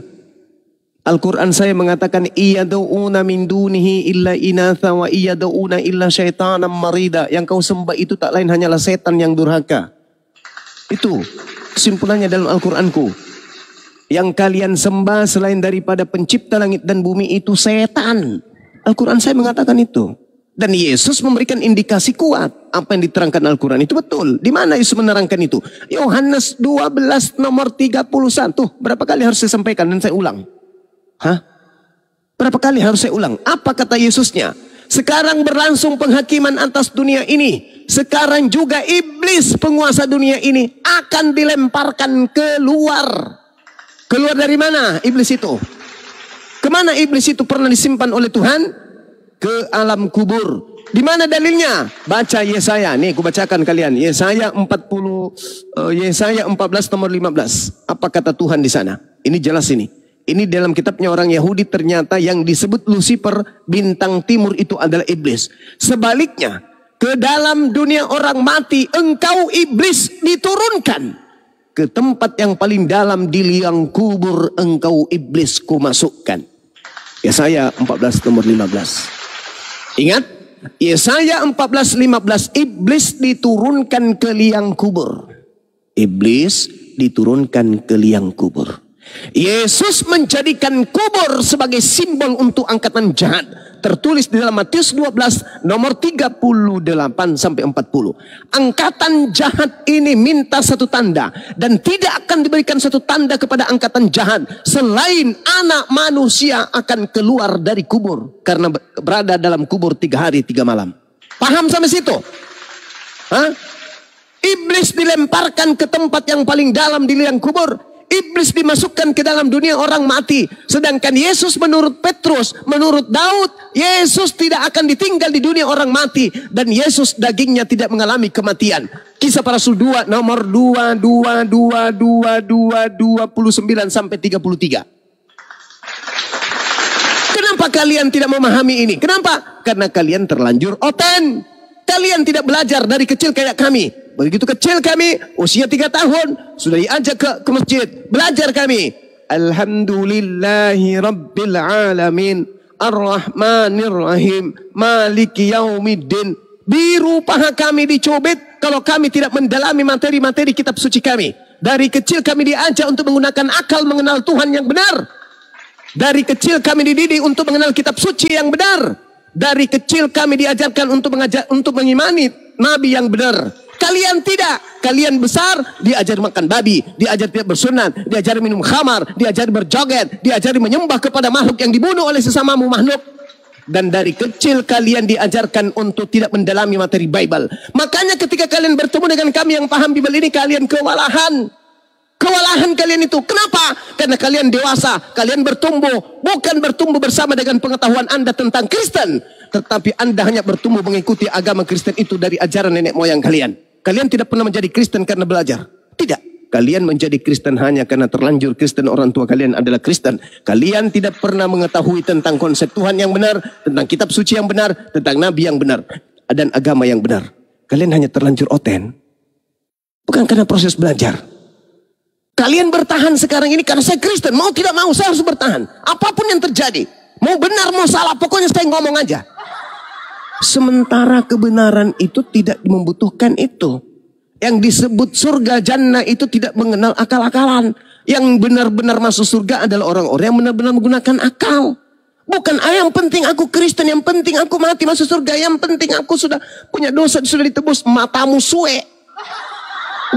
Al-Quran saya mengatakan iyad'una min dunihi illa inatha wa iyad'una illa syaitanan marida. Yang kau sembah itu tak lain hanyalah setan yang durhaka. Itu kesimpulannya dalam Al-Quranku. Yang kalian sembah selain daripada pencipta langit dan bumi itu setan. Al-Quran saya mengatakan itu. Dan Yesus memberikan indikasi kuat. Apa yang diterangkan Al-Quran itu betul. Di mana Yesus menerangkan itu? Yohanes 12 nomor 31. Berapa kali harus saya sampaikan dan saya ulang? Berapa kali harus saya ulang? Apa kata Yesusnya? Sekarang berlangsung penghakiman atas dunia ini. Sekarang juga iblis penguasa dunia ini akan dilemparkan keluar. Keluar dari mana iblis itu? Kemana iblis itu pernah disimpan oleh Tuhan? ke alam kubur. Di mana dalilnya? Baca Yesaya. Nih, aku bacakan kalian. Yesaya 14 nomor 15. Apa kata Tuhan di sana? Ini jelas ini. Ini dalam kitabnya orang Yahudi, ternyata yang disebut Lucifer, bintang timur, itu adalah iblis. Sebaliknya, ke dalam dunia orang mati, engkau iblis diturunkan. Ke tempat yang paling dalam di liang kubur, engkau iblis kumasukkan. Yesaya 14 nomor 15. Ingat, Yesaya 14:15, iblis diturunkan ke liang kubur. Iblis diturunkan ke liang kubur. Yesus menjadikan kubur sebagai simbol untuk angkatan jahat. Tertulis di dalam Matius 12 nomor 38 sampai 40. Angkatan jahat ini minta satu tanda, dan tidak akan diberikan satu tanda kepada angkatan jahat selain anak manusia akan keluar dari kubur, karena berada dalam kubur 3 hari 3 malam. Paham sampai situ? Hah? Iblis dilemparkan ke tempat yang paling dalam di liang kubur. Iblis dimasukkan ke dalam dunia orang mati. Sedangkan Yesus menurut Petrus, menurut Daud, Yesus tidak akan ditinggal di dunia orang mati. Dan Yesus dagingnya tidak mengalami kematian. Kisah Para Rasul 2 nomor 29 sampai 33. Kenapa kalian tidak memahami ini? Kenapa? Karena kalian terlanjur oten. Kalian tidak belajar dari kecil kayak kami. Begitu kecil kami, usia 3 tahun, sudah diajak ke masjid. Belajar kami. Alhamdulillahi Rabbil Alamin, Ar-Rahmanir Rahim, Maliki Yaumiddin. Biru paha kami dicubit kalau kami tidak mendalami materi-materi kitab suci kami. Dari kecil kami diajak untuk menggunakan akal mengenal Tuhan yang benar. Dari kecil kami dididik untuk mengenal kitab suci yang benar. Dari kecil kami diajarkan untuk mengimani nabi yang benar. Kalian tidak. Kalian besar diajar makan babi, diajar tidak bersunat, diajar minum khamar, diajar berjoget, diajar menyembah kepada makhluk yang dibunuh oleh sesamamu makhluk. Dan dari kecil kalian diajarkan untuk tidak mendalami materi Bible. Makanya ketika kalian bertemu dengan kami yang paham Bible ini, kalian kewalahan. Kewalahan kalian itu. Kenapa? Karena kalian dewasa, kalian bertumbuh. Bukan bertumbuh bersama dengan pengetahuan Anda tentang Kristen. Tetapi Anda hanya bertumbuh mengikuti agama Kristen itu dari ajaran nenek moyang kalian. Kalian tidak pernah menjadi Kristen karena belajar. Tidak. Kalian menjadi Kristen hanya karena terlanjur Kristen, orang tua kalian adalah Kristen. Kalian tidak pernah mengetahui tentang konsep Tuhan yang benar, tentang kitab suci yang benar, tentang nabi yang benar, dan agama yang benar. Kalian hanya terlanjur oten. Bukan karena proses belajar. Kalian bertahan sekarang ini karena saya Kristen. Mau tidak mau saya harus bertahan. Apapun yang terjadi. Mau benar mau salah, pokoknya saya ngomong aja. Sementara kebenaran itu tidak membutuhkan itu. Yang disebut surga jannah itu tidak mengenal akal-akalan. Yang benar-benar masuk surga adalah orang-orang yang benar-benar menggunakan akal. Bukan yang penting aku Kristen, yang penting aku mati masuk surga, yang penting aku sudah punya dosa, sudah ditebus, matamu suwe.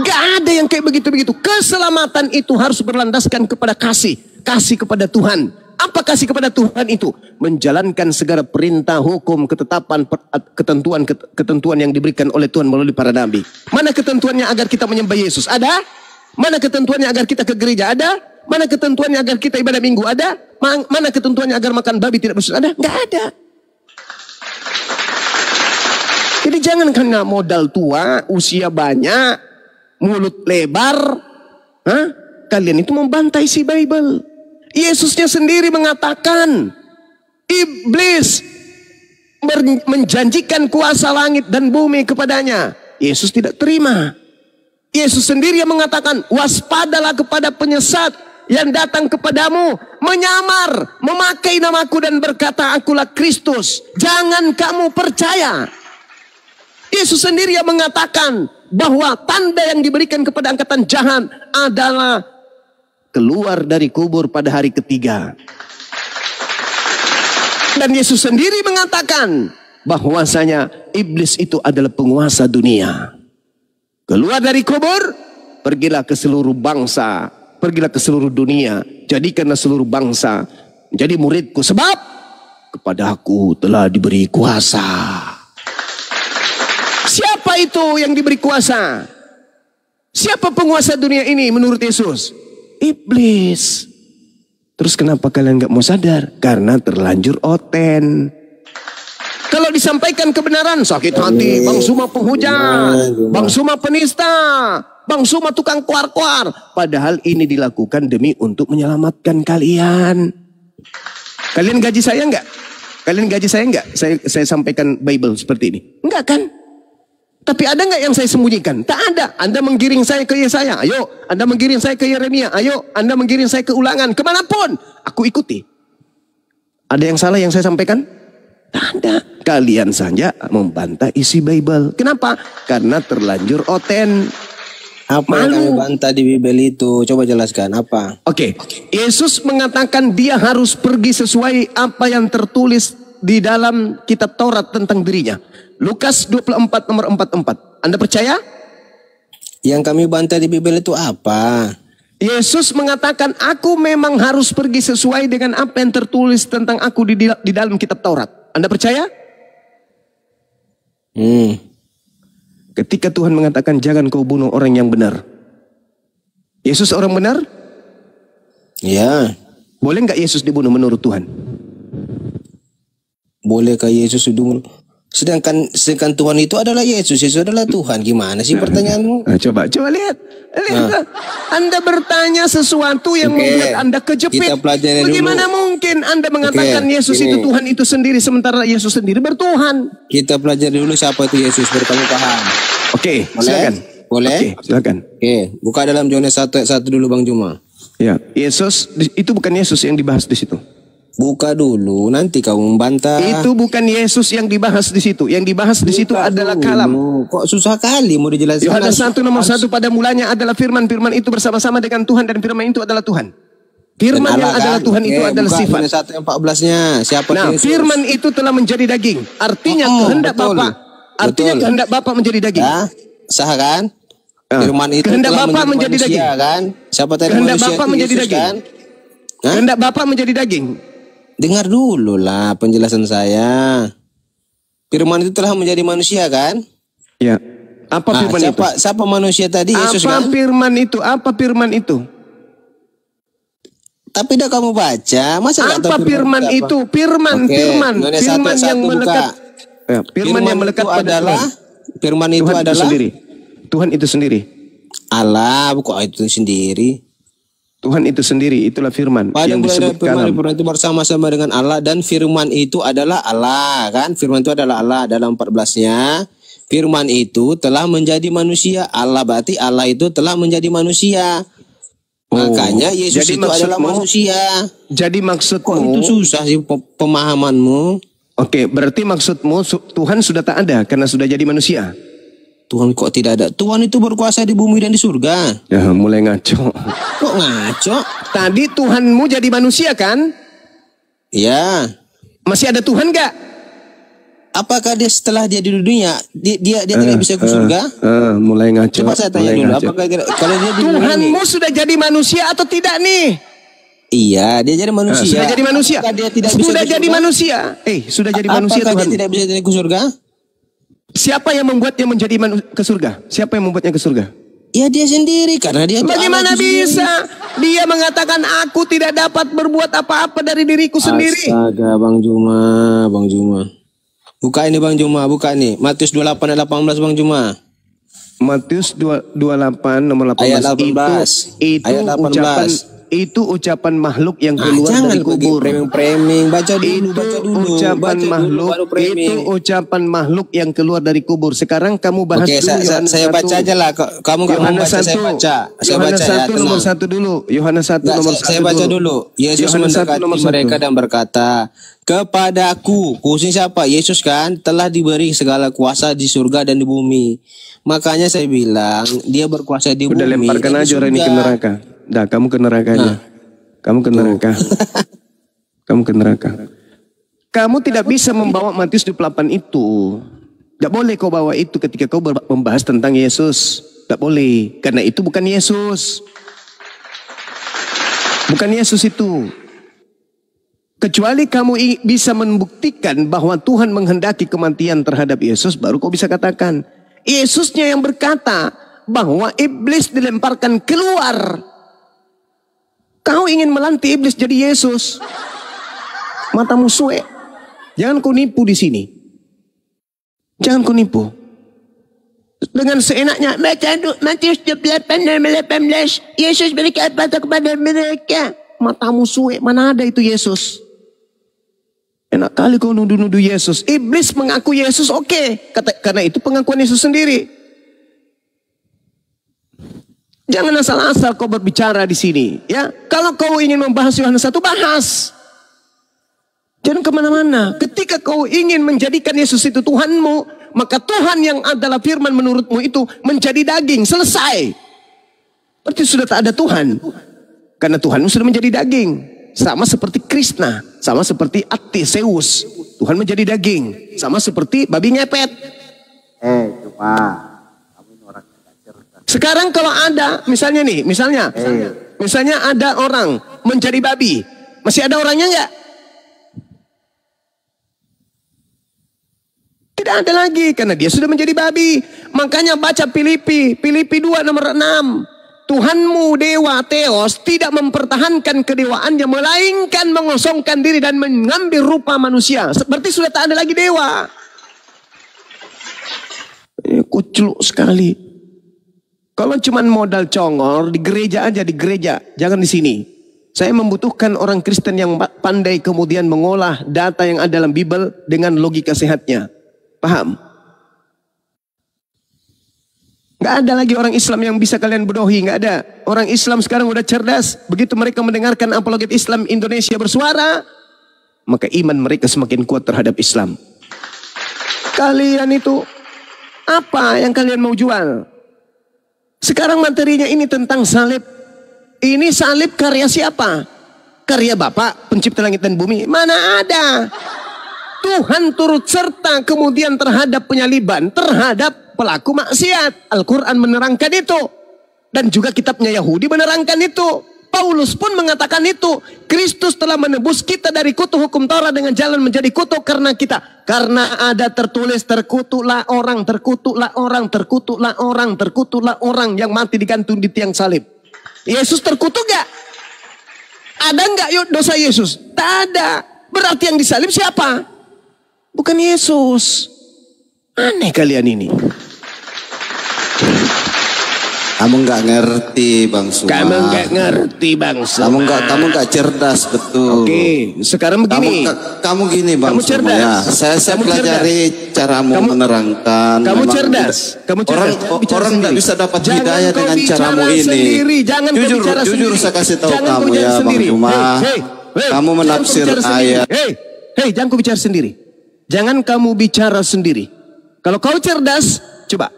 Gak ada yang kayak begitu-begitu. Keselamatan itu harus berlandaskan kepada kasih. Kasih kepada Tuhan. Apa kasih kepada Tuhan itu? Menjalankan segala perintah, hukum, ketetapan, ketentuan yang diberikan oleh Tuhan melalui para nabi. Mana ketentuannya agar kita menyembah Yesus? Ada? Mana ketentuannya agar kita ke gereja? Ada? Mana ketentuannya agar kita ibadah minggu? Ada? Mana ketentuannya agar makan babi tidak bersuci? Ada? Nggak ada. Jadi jangan karena modal tua, usia banyak, mulut lebar, kalian itu membantai si Bible. Yesusnya sendiri mengatakan, iblis menjanjikan kuasa langit dan bumi kepadanya. Yesus tidak terima. Yesus sendiri yang mengatakan, waspadalah kepada penyesat yang datang kepadamu, menyamar, memakai namaku dan berkata, akulah Kristus. Jangan kamu percaya. Yesus sendiri yang mengatakan bahwa tanda yang diberikan kepada angkatan jahat adalah keluar dari kubur pada hari ketiga. Dan Yesus sendiri mengatakan bahwasanya iblis itu adalah penguasa dunia. Keluar dari kubur, pergilah ke seluruh bangsa, pergilah ke seluruh dunia, jadikanlah seluruh bangsa menjadi muridku, sebab kepada aku telah diberi kuasa. Siapa itu yang diberi kuasa? Siapa penguasa dunia ini menurut Yesus? Iblis. Terus kenapa kalian gak mau sadar? Karena terlanjur oten. Kalau disampaikan kebenaran, sakit hati. Bang Suma penghujat, Bang Suma penista, Bang Suma tukang kuar-kuar. Padahal ini dilakukan demi untuk menyelamatkan kalian. Kalian gaji saya enggak? Kalian gaji saya enggak? Saya sampaikan Bible seperti ini. Enggak kan? Tapi ada enggak yang saya sembunyikan? Tak ada. Anda menggiring saya ke Yesaya. Ayo. Anda menggiring saya ke Yeremia. Ayo. Anda menggiring saya ke Ulangan. Kemanapun. Aku ikuti. Ada yang salah yang saya sampaikan? Tak ada. Kalian saja membantah isi Bible. Kenapa? Karena terlanjur oten. Apa yang kami bantah di Bible itu? Coba jelaskan apa? Oke. Yesus mengatakan dia harus pergi sesuai apa yang tertulis di dalam kitab Taurat tentang dirinya. Lukas 24 nomor 44. Anda percaya? Yang kami bantah di Bible itu apa? Yesus mengatakan aku memang harus pergi sesuai dengan apa yang tertulis tentang aku di dalam kitab Taurat. Anda percaya? Ketika Tuhan mengatakan jangan kau bunuh orang yang benar. Yesus orang benar? Ya. Boleh nggak Yesus dibunuh menurut Tuhan? Bolehkah Yesus dibunuh? Sedangkan Tuhan itu adalah Yesus. Yesus adalah Tuhan. Gimana sih pertanyaanmu? Nah, coba lihat. Anda bertanya sesuatu yang membuat Anda kejepit. Bagaimana mungkin Anda mengatakan Yesus itu Tuhan itu sendiri sementara Yesus sendiri bertuhan? Kita pelajari dulu siapa itu Yesus biar kamu paham. Oke, silakan. Boleh? Oke, silakan. Oke, buka dalam Yohanes 1 ayat 1 dulu Bang Juma. Ya, Yesus itu bukan Yesus yang dibahas di situ. Buka dulu, nanti kau membantah. Itu bukan Yesus yang dibahas di situ. Yang dibahas di situ adalah kalam. Kok susah kali mau dijelaskan? Yohanes 1 nomor 1 pada mulanya adalah firman. Firman itu bersama-sama dengan Tuhan dan firman itu adalah Tuhan. Firman yang adalah Tuhan itu adalah sifat. Yohanes 1 ayat 14-nya. Siapa Nah, Yesus? firman itu telah menjadi daging. Artinya kehendak Bapa. Artinya kehendak Bapa menjadi daging. Ya, sah kan? Firman itu kehendak telah Bapa menjadi manusia, daging. Kan? Siapa tadi Kehendak manusia Bapa itu menjadi Yesus, daging. Kan? Kehendak Bapa menjadi daging. Dengar dulu lah penjelasan saya. Firman itu telah menjadi manusia kan? Ya. Apa firman itu? Siapa manusia tadi? Yesus apa kan? firman itu? Apa firman itu? Tapi dah kamu baca, masa nggak tahu Apa firman itu? Firman yang melekat. Ya, firman yang melekat pada Tuhan. Firman itu Tuhan adalah sendiri. Tuhan itu sendiri. Allah, bukan itu sendiri. Tuhan itu sendiri, itulah firman Pada yang disebut kalam. Firman itu bersama-sama dengan Allah dan firman itu adalah Allah kan? Firman itu adalah Allah dalam 14-nya. Firman itu telah menjadi manusia. Allah berarti Allah itu telah menjadi manusia. Makanya Yesus itu adalah manusia. Jadi maksudmu kok itu susah sih pemahamanmu? Oke, berarti maksudmu Tuhan sudah tak ada karena sudah jadi manusia. Tuhan kok tidak ada? Tuhan itu berkuasa di bumi dan di surga. Ya, mulai ngaco. Kok ngaco? Tadi Tuhanmu jadi manusia kan? Ya. Masih ada Tuhan gak? Apakah dia setelah dia di dunia dia tidak bisa ke surga? Mulai ngaco. Coba saya tanya dulu. Apakah kalau dia di Tuhanmu sudah jadi manusia atau tidak nih? Iya, dia jadi manusia. Sudah jadi manusia. Dia tidak sudah bisa jadi manusia. Sudah jadi manusia Tuhan. Apakah dia tidak bisa ke surga? Siapa yang membuatnya menjadi ke surga? Siapa yang membuatnya ke surga? Ya dia sendiri karena dia. Bagaimana bisa? Dia mengatakan aku tidak dapat berbuat apa-apa dari diriku sendiri. Astaga, Bang Juma. Buka ini Bang Juma, buka nih. Matius 28 ayat 18 Bang Juma. Matius 28 nomor 18. Ayat 18. Itu ayat 18. Ucapan makhluk yang keluar dari kubur. Jangan baca dulu. Itu ucapan makhluk yang keluar dari kubur. Sekarang kamu bahas dulu. Saya baca aja lah. Kamu nggak mau baca, saya baca. Yohanes 1 nomor 1 dulu. Yohanes 1 nomor 1 saya baca dulu. Yesus mendekati mereka dan berkata, kepadaku, khususnya siapa? Yesus kan telah diberi segala kuasa di surga dan di bumi. Makanya saya bilang dia berkuasa di bumi. Udah lemparkan aja orang ini ke neraka. Dah, kamu ke neraka aja. Kamu ke neraka. Kamu ke neraka. Kamu tidak bisa membawa Matius 28 itu. Tidak boleh kau bawa itu ketika kau membahas tentang Yesus. Tidak boleh. Karena itu bukan Yesus. Bukan Yesus itu. Kecuali kamu bisa membuktikan bahwa Tuhan menghendaki kematian terhadap Yesus, baru kau bisa katakan. Yesusnya yang berkata bahwa iblis dilemparkan keluar. Kau ingin melantik iblis jadi Yesus. Matamu suek. Jangan kau nipu di sini. Jangan kau nipu. Dengan seenaknya, Matius 28:18, Yesus berkata kepada mereka, matamu suwe, mana ada itu Yesus? Enak kali kau nuduh-nuduh Yesus. Iblis mengaku Yesus, oke. Karena itu pengakuan Yesus sendiri. Jangan asal-asal kau berbicara di sini. Ya, kalau kau ingin membahas Yohanes 1, bahas. Jangan kemana-mana. Ketika kau ingin menjadikan Yesus itu Tuhanmu, maka Tuhan yang adalah firman menurutmu itu menjadi daging. Selesai. Berarti sudah tak ada Tuhan. Karena Tuhanmu sudah menjadi daging. Sama seperti Krishna. Sama seperti Zeus. Tuhan menjadi daging. Sama seperti babi ngepet. Sekarang kalau ada, misalnya ada orang menjadi babi. Masih ada orangnya enggak? Tidak ada lagi, karena dia sudah menjadi babi. Makanya baca Filipi 2 nomor 6. Tuhanmu dewa Theos tidak mempertahankan kedewaannya, melainkan mengosongkan diri dan mengambil rupa manusia. Seperti sudah tak ada lagi dewa. Kucluk sekali. Kalau cuma modal congor, di gereja aja, di gereja. Jangan di sini. Saya membutuhkan orang Kristen yang pandai kemudian mengolah data yang ada dalam Bible dengan logika sehatnya. Paham? Gak ada lagi orang Islam yang bisa kalian bodohi, gak ada. Orang Islam sekarang udah cerdas. Begitu mereka mendengarkan apologet Islam Indonesia bersuara, maka iman mereka semakin kuat terhadap Islam. Kalian itu, apa yang kalian mau jual? Sekarang materinya ini tentang salib. Ini salib karya siapa? Karya Bapak, pencipta langit dan bumi. Mana ada? Tuhan turut serta kemudian terhadap penyaliban, terhadap pelaku maksiat. Al-Quran menerangkan itu. Dan juga kitabnya Yahudi menerangkan itu. Paulus pun mengatakan itu. Kristus telah menebus kita dari kutuk hukum Taurat dengan jalan menjadi kutuk karena kita. Karena ada tertulis terkutuklah orang, terkutuklah orang, terkutuklah orang, terkutuklah orang yang mati digantung di tiang salib. Yesus terkutuk gak? Ada gak dosa Yesus? Tak ada. Berarti yang disalib siapa? Bukan Yesus. Aneh kalian ini. Kamu nggak ngerti Bang Suma. Kamu nggak ngerti Bang Suma. Kamu nggak cerdas betul. Oke, sekarang begini. Kamu gini Bang Kamu Suma cerdas. ya. Saya pelajari caramu menerangkan. Kamu Memang cerdas. Kamu cerdas. Orang nggak bisa dapat hidayah dengan caramu ini. Sendiri. Jangan jujur saya kasih tahu kamu ya Bang Suma. Kamu menafsir ayat. Hei, jangan kau bicara sendiri. Jangan kamu bicara sendiri. Kalau kau cerdas, coba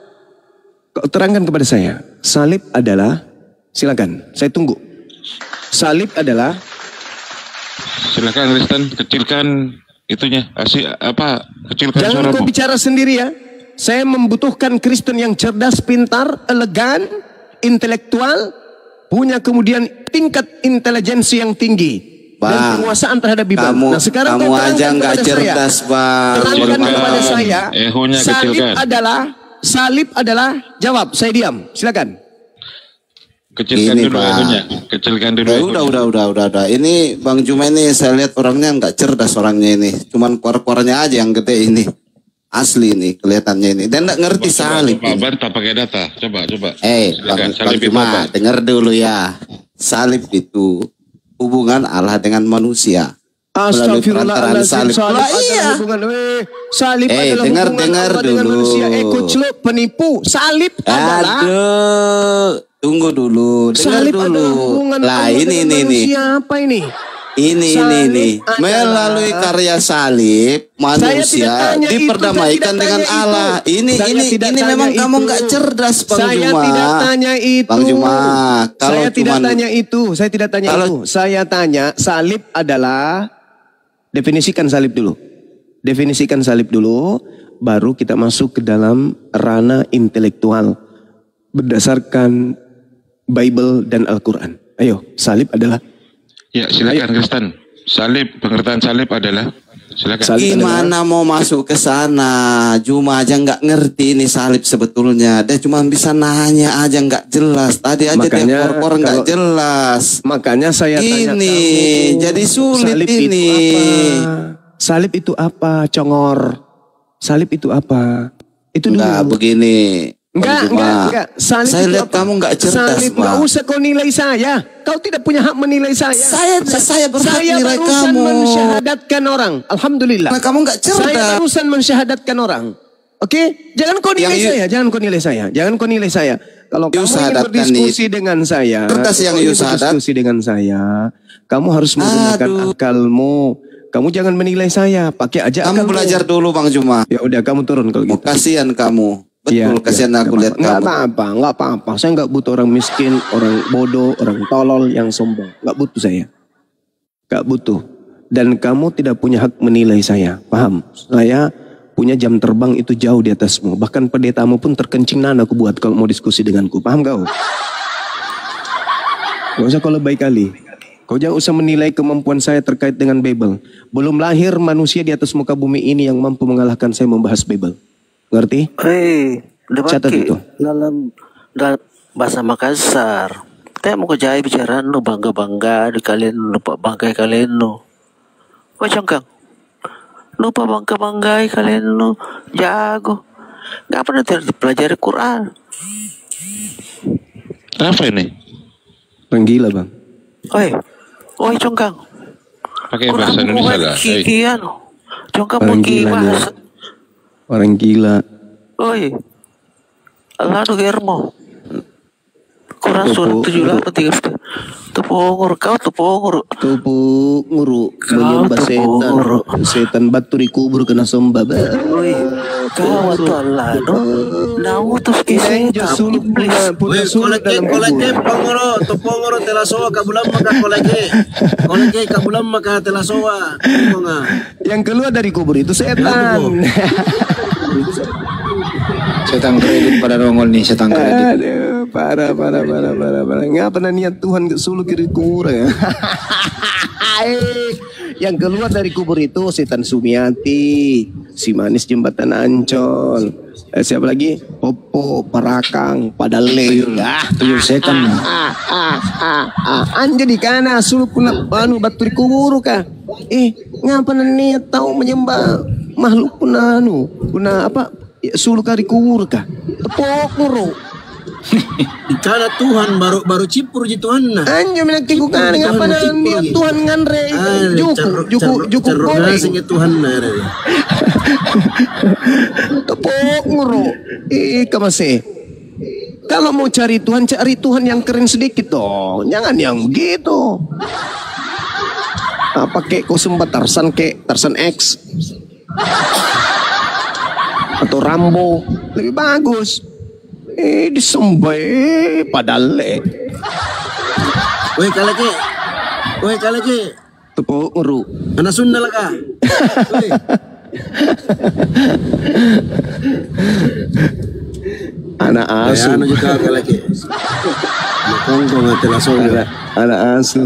kau terangkan kepada saya. Salib adalah, silakan, saya tunggu. Salib adalah, Silakan Kristen, kecilkan itunya. Kecilkan jangan kau suaramu. bicara sendiri ya. Saya membutuhkan Kristen yang cerdas, pintar, elegan, intelektual, punya kemudian tingkat intelijensi yang tinggi. Bang, dan penguasaan terhadap Bible. Kamu, Nah sekarang kamu aja nggak cerdas Bang. Terangkan kepada saya. Salib adalah. Jawab. Saya diam. Silakan. Kecilkan Ini, dulu Pak. egonya. Kecilkan dulu egonya. Udah. Ini Bang Juma ini saya lihat orangnya nggak cerdas orangnya ini. Cuman keluar-keluarnya aja yang gede ini. Asli ini kelihatannya ini. Dan nggak ngerti salib. Coba bantah pakai data. Coba. Bang Salib itu Juma, apa? dengar dulu ya. Salib itu hubungan Allah dengan manusia. Melalui perantaraan salib. Iya. Salib adalah hubungan Allah dengan manusia. Kucluk, penipu. Salib adalah. Aduh, tunggu dulu. Dengar Salib dulu. adalah hubungan Lah Allah ini. dengan manusia. Apa ini? Ini. adalah- Melalui karya salib manusia tanya itu, diperdamaikan saya tidak dengan tanya Allah. itu. Ini Saya tidak memang tanya kamu itu. nggak cerdas Bang Saya Juma. tidak tanya itu. Bang Juma, kalau saya tidak cuman tanya itu. Saya tidak tanya Kalau- itu. Saya tanya salib adalah, definisikan salib dulu. Definisikan salib dulu, baru kita masuk ke dalam ranah intelektual berdasarkan Bible dan Al-Quran. Ayo, salib adalah. Ya, silakan Kristen. Salib, pengertian salib adalah. Silakan. Salib gimana mau masuk ke sana? Juma aja nggak ngerti ini salib sebetulnya. Dia cuma bisa nanya aja nggak jelas. Tadi aja Makanya dia kor nggak kalau- jelas. Makanya saya tanya Ini kamu, jadi sulit salib ini. Itu apa? Salib itu apa, Congor? Salib itu apa? Itu dulu. Enggak begini. Enggak. Salib Saya itu lihat apa? kamu enggak cerdas, Salib, Pak. enggak usah kau nilai saya. Kau tidak punya hak menilai saya. Saya berhak Saya nilai barusan kamu. mensyahadatkan orang. Alhamdulillah. Nah, kamu enggak Saya cerdas. barusan mensyahadatkan orang. Oke? Jangan kau nilai saya. Jangan kau nilai saya. Jangan kau nilai saya. Kalau kamu ingin syahadatkan berdiskusi dengan saya, cerdas yang kalau ingin syahadat. berdiskusi dengan saya, kamu harus menggunakan akalmu. Kamu jangan menilai saya. Pakai aja Kamu akalmu. belajar dulu Bang Juma. Ya udah, kamu turun kalau gitu. Kasihan kamu. Betul, kasihan aku lihat Nggak kamu. apa-apa. Saya nggak butuh orang miskin, orang bodoh, orang tolol yang sombong. Nggak butuh saya. Nggak butuh. Dan kamu tidak punya hak menilai saya. Paham? Saya punya jam terbang itu jauh di atasmu. Bahkan pendetamu pun terkencing aku buat kalau mau diskusi denganku. Paham kau? Gak usah kau lebay kali. Kau jangan usah menilai kemampuan saya terkait dengan Bible. Belum lahir manusia di atas muka bumi ini yang mampu mengalahkan saya membahas Bible. Ngerti? Catat itu. Dalam bahasa Makassar. Kita mau kerjai bicara no bangga-bangga di kalian, lupa banggai kalian no. Kau cangkang. Lupa bangga-banggai kalian no. Jago. Gak pernah pelajari Quran. Apa ini? Orang gila bang. Oi congkang. Pakai bahasa Indonesia lah. Kikian. Congkang Orang pakai gila bahasa. Orang gila. Oi. Allah do germo. Quran surat 78:3. Tepunggur kau tepunggur. Tupu nguru menyembah setan. Setan batu di kubur kena sembah. Oi. Kau tu Allah do. Namu tu kisi. Suluk punya suluk dalam kubur. Topongoro telasoa kabulam maka kolege kabulam maka telasoa. Yang keluar dari kubur itu setan. Setan kredit pada nongol nih, setan kredit. Aduh, parah. Nggak pernah niat Tuhan suluk dari kubur ya. Yang keluar dari kubur itu setan Sumiati, si manis jembatan Ancol, siapa lagi? Popo, Parakang, Padale. Tuyul setan. Anja di kana suluk kuna batu di kubur kah? Ngapa niat tahu menyembah makhluk kuna apa? Suluk dari kubur kah? Tepok nguru. Karena Tuhan baru cipur ji Tuhan nah. Anjo menakiku kan ngapa niat Tuhan ngandre juku goreng. Tuhan nah. Tepok nguru. Kamase. Kalau mau cari Tuhan yang keren sedikit dong. Jangan yang begitu. Pakai kau sembah Tarsan X atau Rambo lebih bagus. Disembah Padale. Woi kalake. Tepuk nguru. Anak Sunda lah kah? Anak asu. Anu juga kalake. Makongko ngatela soga. Anak asu.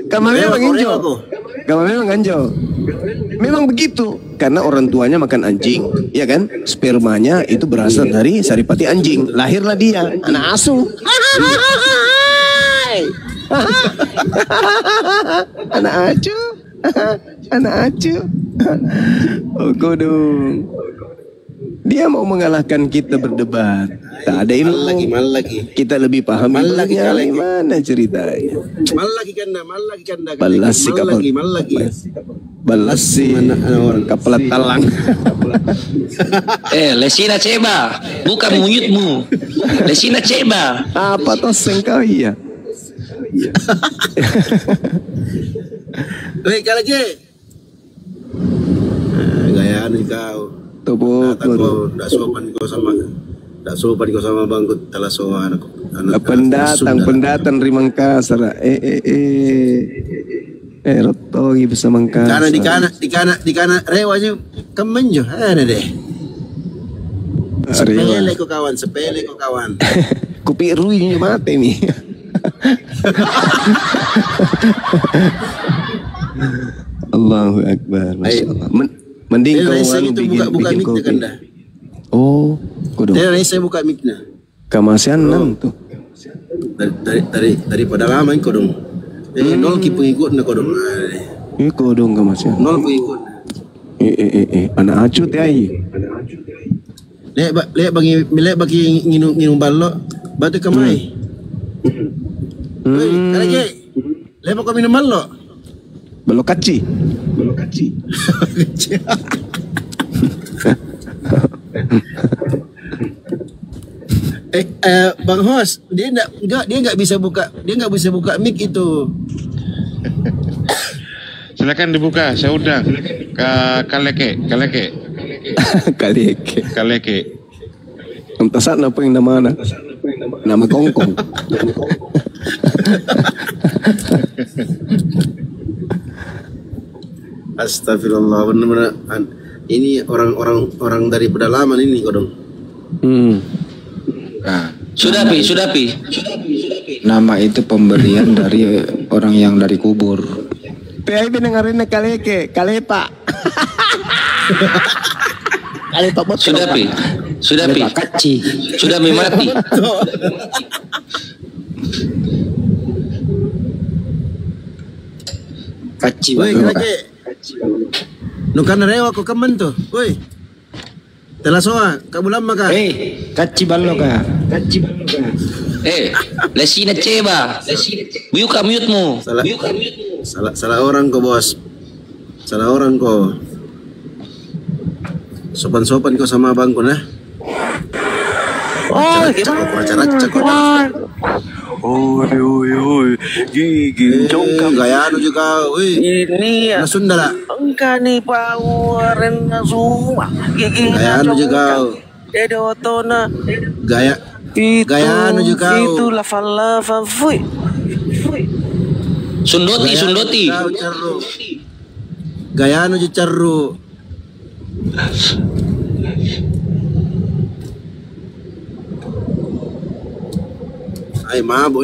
Kamu memang anjo. Memang begitu. Karena orang tuanya makan anjing, ya kan? Spermanya itu berasal dari saripati anjing. Lahirlah dia, anak asu. Anak acu. Anak acu. Oh kodong. Dia mau mengalahkan kita berdebat. Tak ada ilmu. Mal lagi. Kita lebih paham ilmunya. Mana ceritanya? Mal lagi kanda. Balas si kapal. Balas si kapal talang. Lesina ceba, bukan muyutmu. Lesina ceba. Apa toh sengkau iya? Woi kalake. Gaya anu kau. Tepuk nguru. Ndak sopan kau sama bangkut talasoa anak. Pendatang dari Mangkasar. Rotogi bisa Mangkasar. Di kana rewanya kemenjo ada deh. Sepele ko kawan. Kopi ruinya mati nih. Allahu Akbar. Masya Allah. Mending kau buka mic kanda. Oh, kodong. Saya buka mic-nya. Kamasian tuh. Daripada lama ini kodong. Nol ki pengikut na kodong. Kodong kamasian. Nol pengikut. Anak acut ya. Lek bagi nginum balok batu kemai. Woi, kalake. Lek kau minum balok. Balok kaci. Bang Hos, dia nggak bisa buka mic itu. Silakan dibuka, saya undang Kaleke. Entasan apa yang nama nama kongkong. Astagfirullah, benar-benar ini orang dari pedalaman ini kodong. Nah, Sudah pi. nama itu pemberian dari orang yang dari kubur. Teh dengerin Kaleke, Kalepa. Kalepa betul. Sudah pi. Kaci. Sudah mati. Kaci Woi, balok. kalake. Nukan rewa ko kaman to. Woi. Telah soa, kabulam maka. Kaci balok ka. Lesina ceba. Buka mute-mu. Salah orang ko, bos. Salah orang ko. Sopan-sopan ko sama abang ko na. Oh, gimana? Oi, gigi jongkang. Gaya anu juga, woi. Ini ya. Sunda lah. Enggak nih pawaran semua. Gigi Gaya anu juga. Dedo tona. Gaya anu juga. Itu lava fui. Sundoti. Gaya anu juga caru. Ay, mabuk.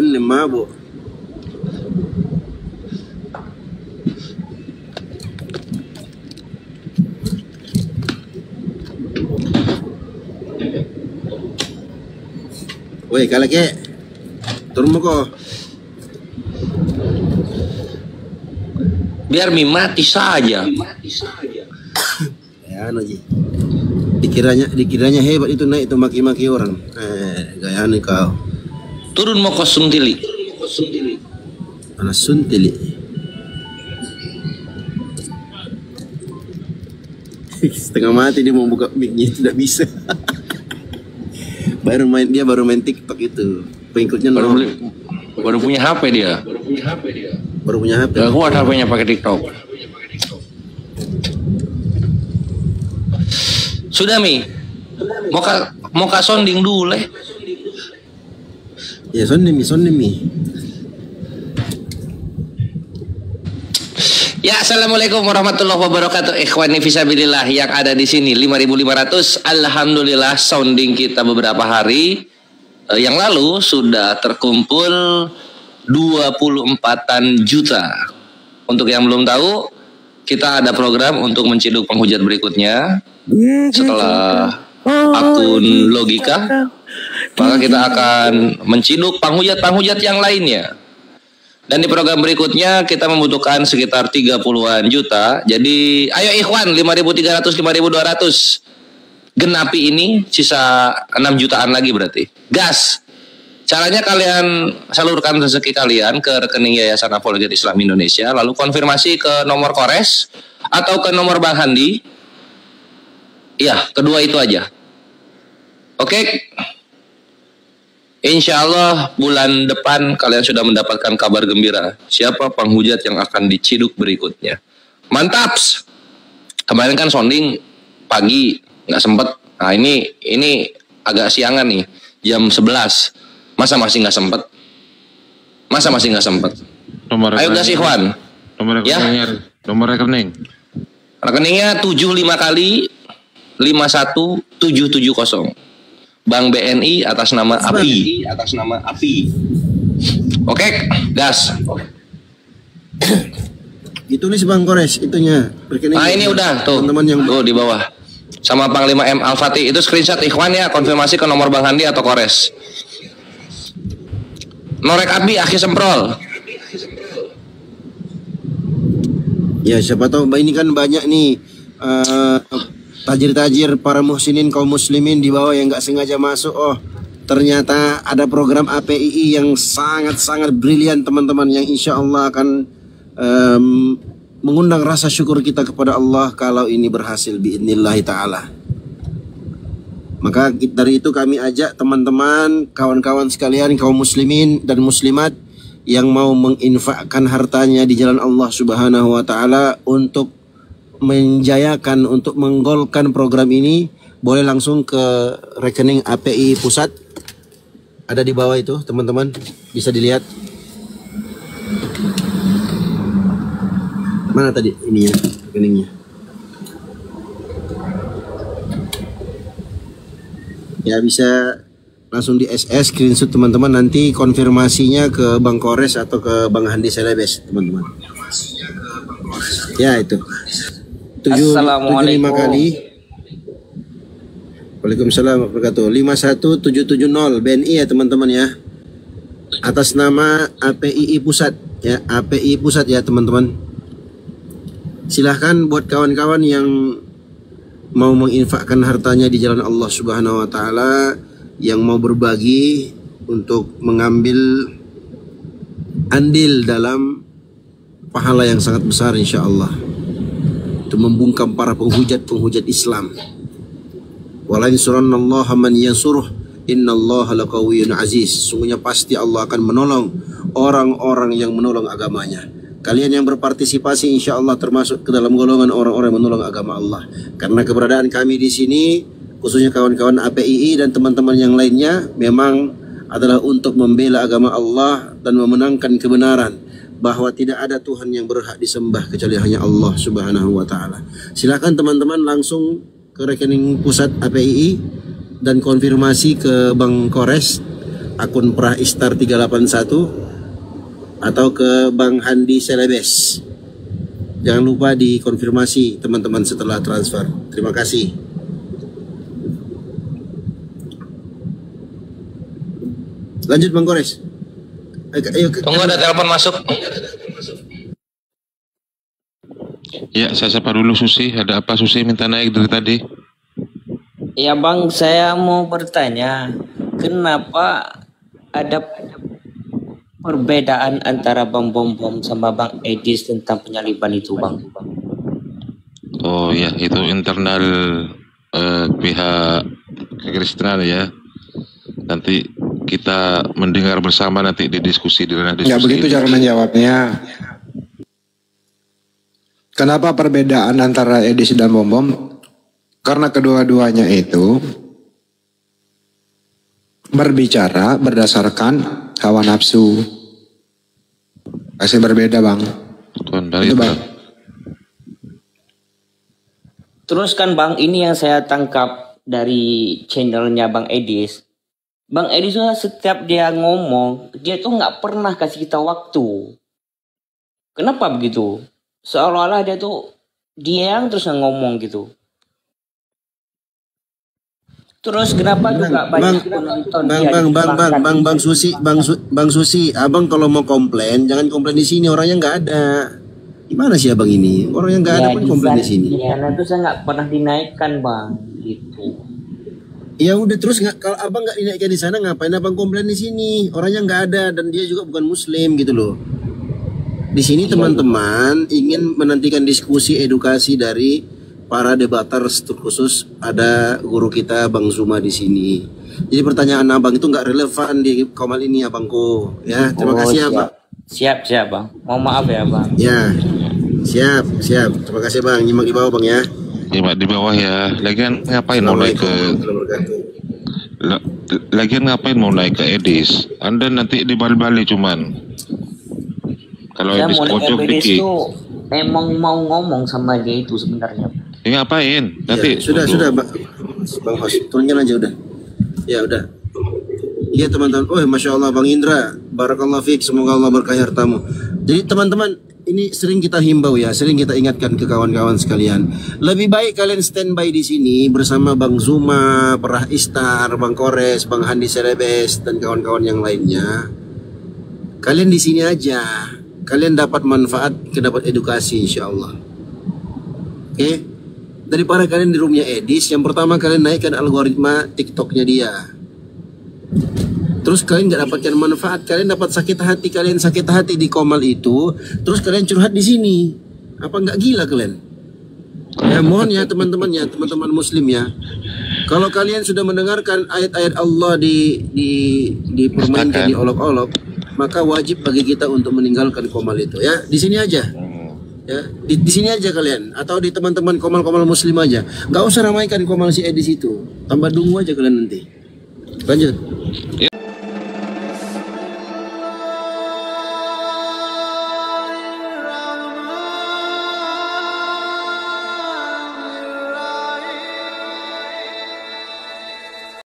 Woi, kalake. Turun mo ko. Biar mati saja. Ya, anu ji. Dikiranya hebat itu naik itu maki-maki orang. Gaya anu kau. Turun mau kosong tili. Anak suntili. Setengah mati dia mau buka mic-nya tidak bisa. baru main TikTok itu. Pengikutnya Baru punya HP dia. Baru punya HP. Gak kuat HP-nya pakai TikTok. Sudah Mi. Mau ka sounding dulu leh. Ya sonde mi. Ya, assalamualaikum warahmatullahi wabarakatuh. Ikhwani fisabilillah yang ada di sini 5.500. Alhamdulillah sounding kita beberapa hari yang lalu sudah terkumpul 24-an juta. Untuk yang belum tahu, kita ada program untuk menciduk penghujat berikutnya. Setelah akun logika, maka kita akan menciduk penghujat-penghujat yang lainnya. Dan di program berikutnya kita membutuhkan sekitar 30-an juta. Jadi ayo ikhwan 5.300, 5.200. Genapi ini sisa 6 jutaan lagi berarti. Gas. Caranya kalian salurkan rezeki kalian ke rekening Yayasan Apologet Islam Indonesia, lalu konfirmasi ke nomor Kores atau ke nomor Bang Handi. Iya, kedua itu aja. Oke. Insya Allah bulan depan kalian sudah mendapatkan kabar gembira. Siapa penghujat yang akan diciduk berikutnya. Mantaps. Kemarin kan sounding pagi, nggak sempet. Nah ini agak siangan nih, jam 11. Masa masih nggak sempet? Ayo gas Ikhwan. Nomor rekening. Rekeningnya 75 kali 51770. Bank BNI atas nama API. Oke, gas. Ditulis Bang Kores itunya. Nah ini udah tuh. Teman-teman yang di bawah. Sama Panglima M Al-Fatih itu screenshot ikhwan ya, konfirmasi ke nomor Bang Handi atau Kores. Norek Abi Akhi Semprol. Ya siapa tahu ini kan banyak nih tajir-tajir, para muhsinin, kaum muslimin di bawah yang nggak sengaja masuk. Oh, ternyata ada program APII yang sangat-sangat brilian teman-teman, yang insya Allah akan mengundang rasa syukur kita kepada Allah kalau ini berhasil biidznillah ta'ala. Maka dari itu kami ajak teman-teman, kawan-kawan sekalian, kaum muslimin dan muslimat yang mau menginfakkan hartanya di jalan Allah Subhanahu wa taala untuk menjayakan, untuk menggolkan program ini, boleh langsung ke rekening API Pusat. Ada di bawah itu, teman-teman, bisa dilihat. Mana tadi ini ya, rekeningnya? Ya, bisa langsung di SS screenshot teman-teman, nanti konfirmasinya ke Bang Kores atau ke Bang Handi Selebes teman-teman. Ya itu 75 kali. Waalaikumsalam warahmatullahi wabarakatuh. 51770 BNI ya teman-teman ya, atas nama APII Pusat ya, API Pusat ya teman-teman. Silahkan buat kawan-kawan yang mau menginfakkan hartanya di jalan Allah Subhanahu wa taala, yang mau berbagi untuk mengambil andil dalam pahala yang sangat besar insya Allah, untuk membungkam para penghujat Islam. Wala yansurannallaha man yansuruh innallaha laqawiyyun aziz. Sungguhnya pasti Allah akan menolong orang-orang yang menolong agamanya. Kalian yang berpartisipasi insya Allah termasuk ke dalam golongan orang-orang yang menolong agama Allah. Karena keberadaan kami di sini, khususnya kawan-kawan APII dan teman-teman yang lainnya, memang adalah untuk membela agama Allah dan memenangkan kebenaran, bahwa tidak ada Tuhan yang berhak disembah kecuali hanya Allah Subhanahu wa taala. Silakan teman-teman langsung ke rekening pusat APII dan konfirmasi ke Bang Kores akun Praistar 381 atau ke Bang Handi Selebes. Jangan lupa dikonfirmasi teman-teman setelah transfer. Terima kasih. Lanjut Bang Kores. Ayo, tunggu ada telepon masuk. Ya, saya sapa dulu Susi. Ada apa Susi minta naik dari tadi? Ya Bang, saya mau bertanya, kenapa ada perbedaan antara Bang Bom sama Bang Edis tentang penyaliban itu Bang? Oh ya, itu internal pihak kekristenan ya. Nanti kita mendengar bersama nanti di diskusi di ranah diskusi. Ya begitu cara menjawabnya. Kenapa perbedaan antara Edis dan Bom Bom? Karena kedua-duanya itu berbicara berdasarkan hawa nafsu. Pasti berbeda Bang. Itu Bang. Terus kan Bang, ini yang saya tangkap dari channelnya Bang Edis. Bang Edis setiap dia ngomong, dia tuh nggak pernah kasih kita waktu. Kenapa begitu? Seolah-olah dia tuh yang terus ngomong gitu. Terus kenapa juga banyak penonton Bang Susi, abang kalau mau komplain jangan komplain di sini, orangnya nggak ada. Gimana sih abang ini? Orangnya nggak ada pun komplain di sini. Ya, itu saya nggak pernah dinaikkan Bang, gitu. Ya udah, terus kalau abang nggak dinaikkan di sana, ngapain abang komplain di sini? Orangnya nggak ada dan dia juga bukan Muslim gitu loh. Di sini teman-teman ingin menantikan diskusi edukasi dari para debater khusus, ada guru kita Bang Zuma di sini. Jadi pertanyaan abang itu nggak relevan di komal ini abangku. Ya, terima kasih ya Bang. Siap Bang. Mohon maaf ya Bang. Ya, siap. Terima kasih Bang. Nyimak di bawah Bang ya. Nyimak di bawah ya. Lagian ngapain mau naik ke Edis? Anda nanti dibalik-balik cuman. Kalau Edis pojok dikit. Emang mau ngomong sama dia itu sebenarnya. Ya, ngapain? Nanti ya, sudah Bang Hos, turunkan aja udah. Ya udah. Iya teman-teman. Oh Masya Allah Bang Indra, barakallahu fiik, semoga Allah berkahi hartamu. Jadi teman-teman, ini sering kita himbau ya, sering kita ingatkan ke kawan-kawan sekalian. Lebih baik kalian standby di sini bersama Bang Zuma, Praistar, Bang Kores, Bang Handi Selebes dan kawan-kawan yang lainnya. Kalian di sini aja. Kalian dapat manfaat, dapat edukasi insya Allah. Oke? daripada kalian di roomnya Edis, yang pertama kalian naikkan algoritma TikToknya dia. Terus kalian nggak dapatkan manfaat, kalian dapat sakit hati, kalian sakit hati di Komal itu, terus kalian curhat di sini. Apa nggak gila kalian? Ya mohon ya teman-teman muslim ya. Kalau kalian sudah mendengarkan ayat-ayat Allah dipermainkan, diolok-olok, maka wajib bagi kita untuk meninggalkan Komal itu ya. Di sini aja. Ya, di sini aja kalian atau di teman-teman Komal muslim aja. Nggak usah ramaikan Komal si Edis itu. Tambah dungu aja kalian nanti. Lanjut.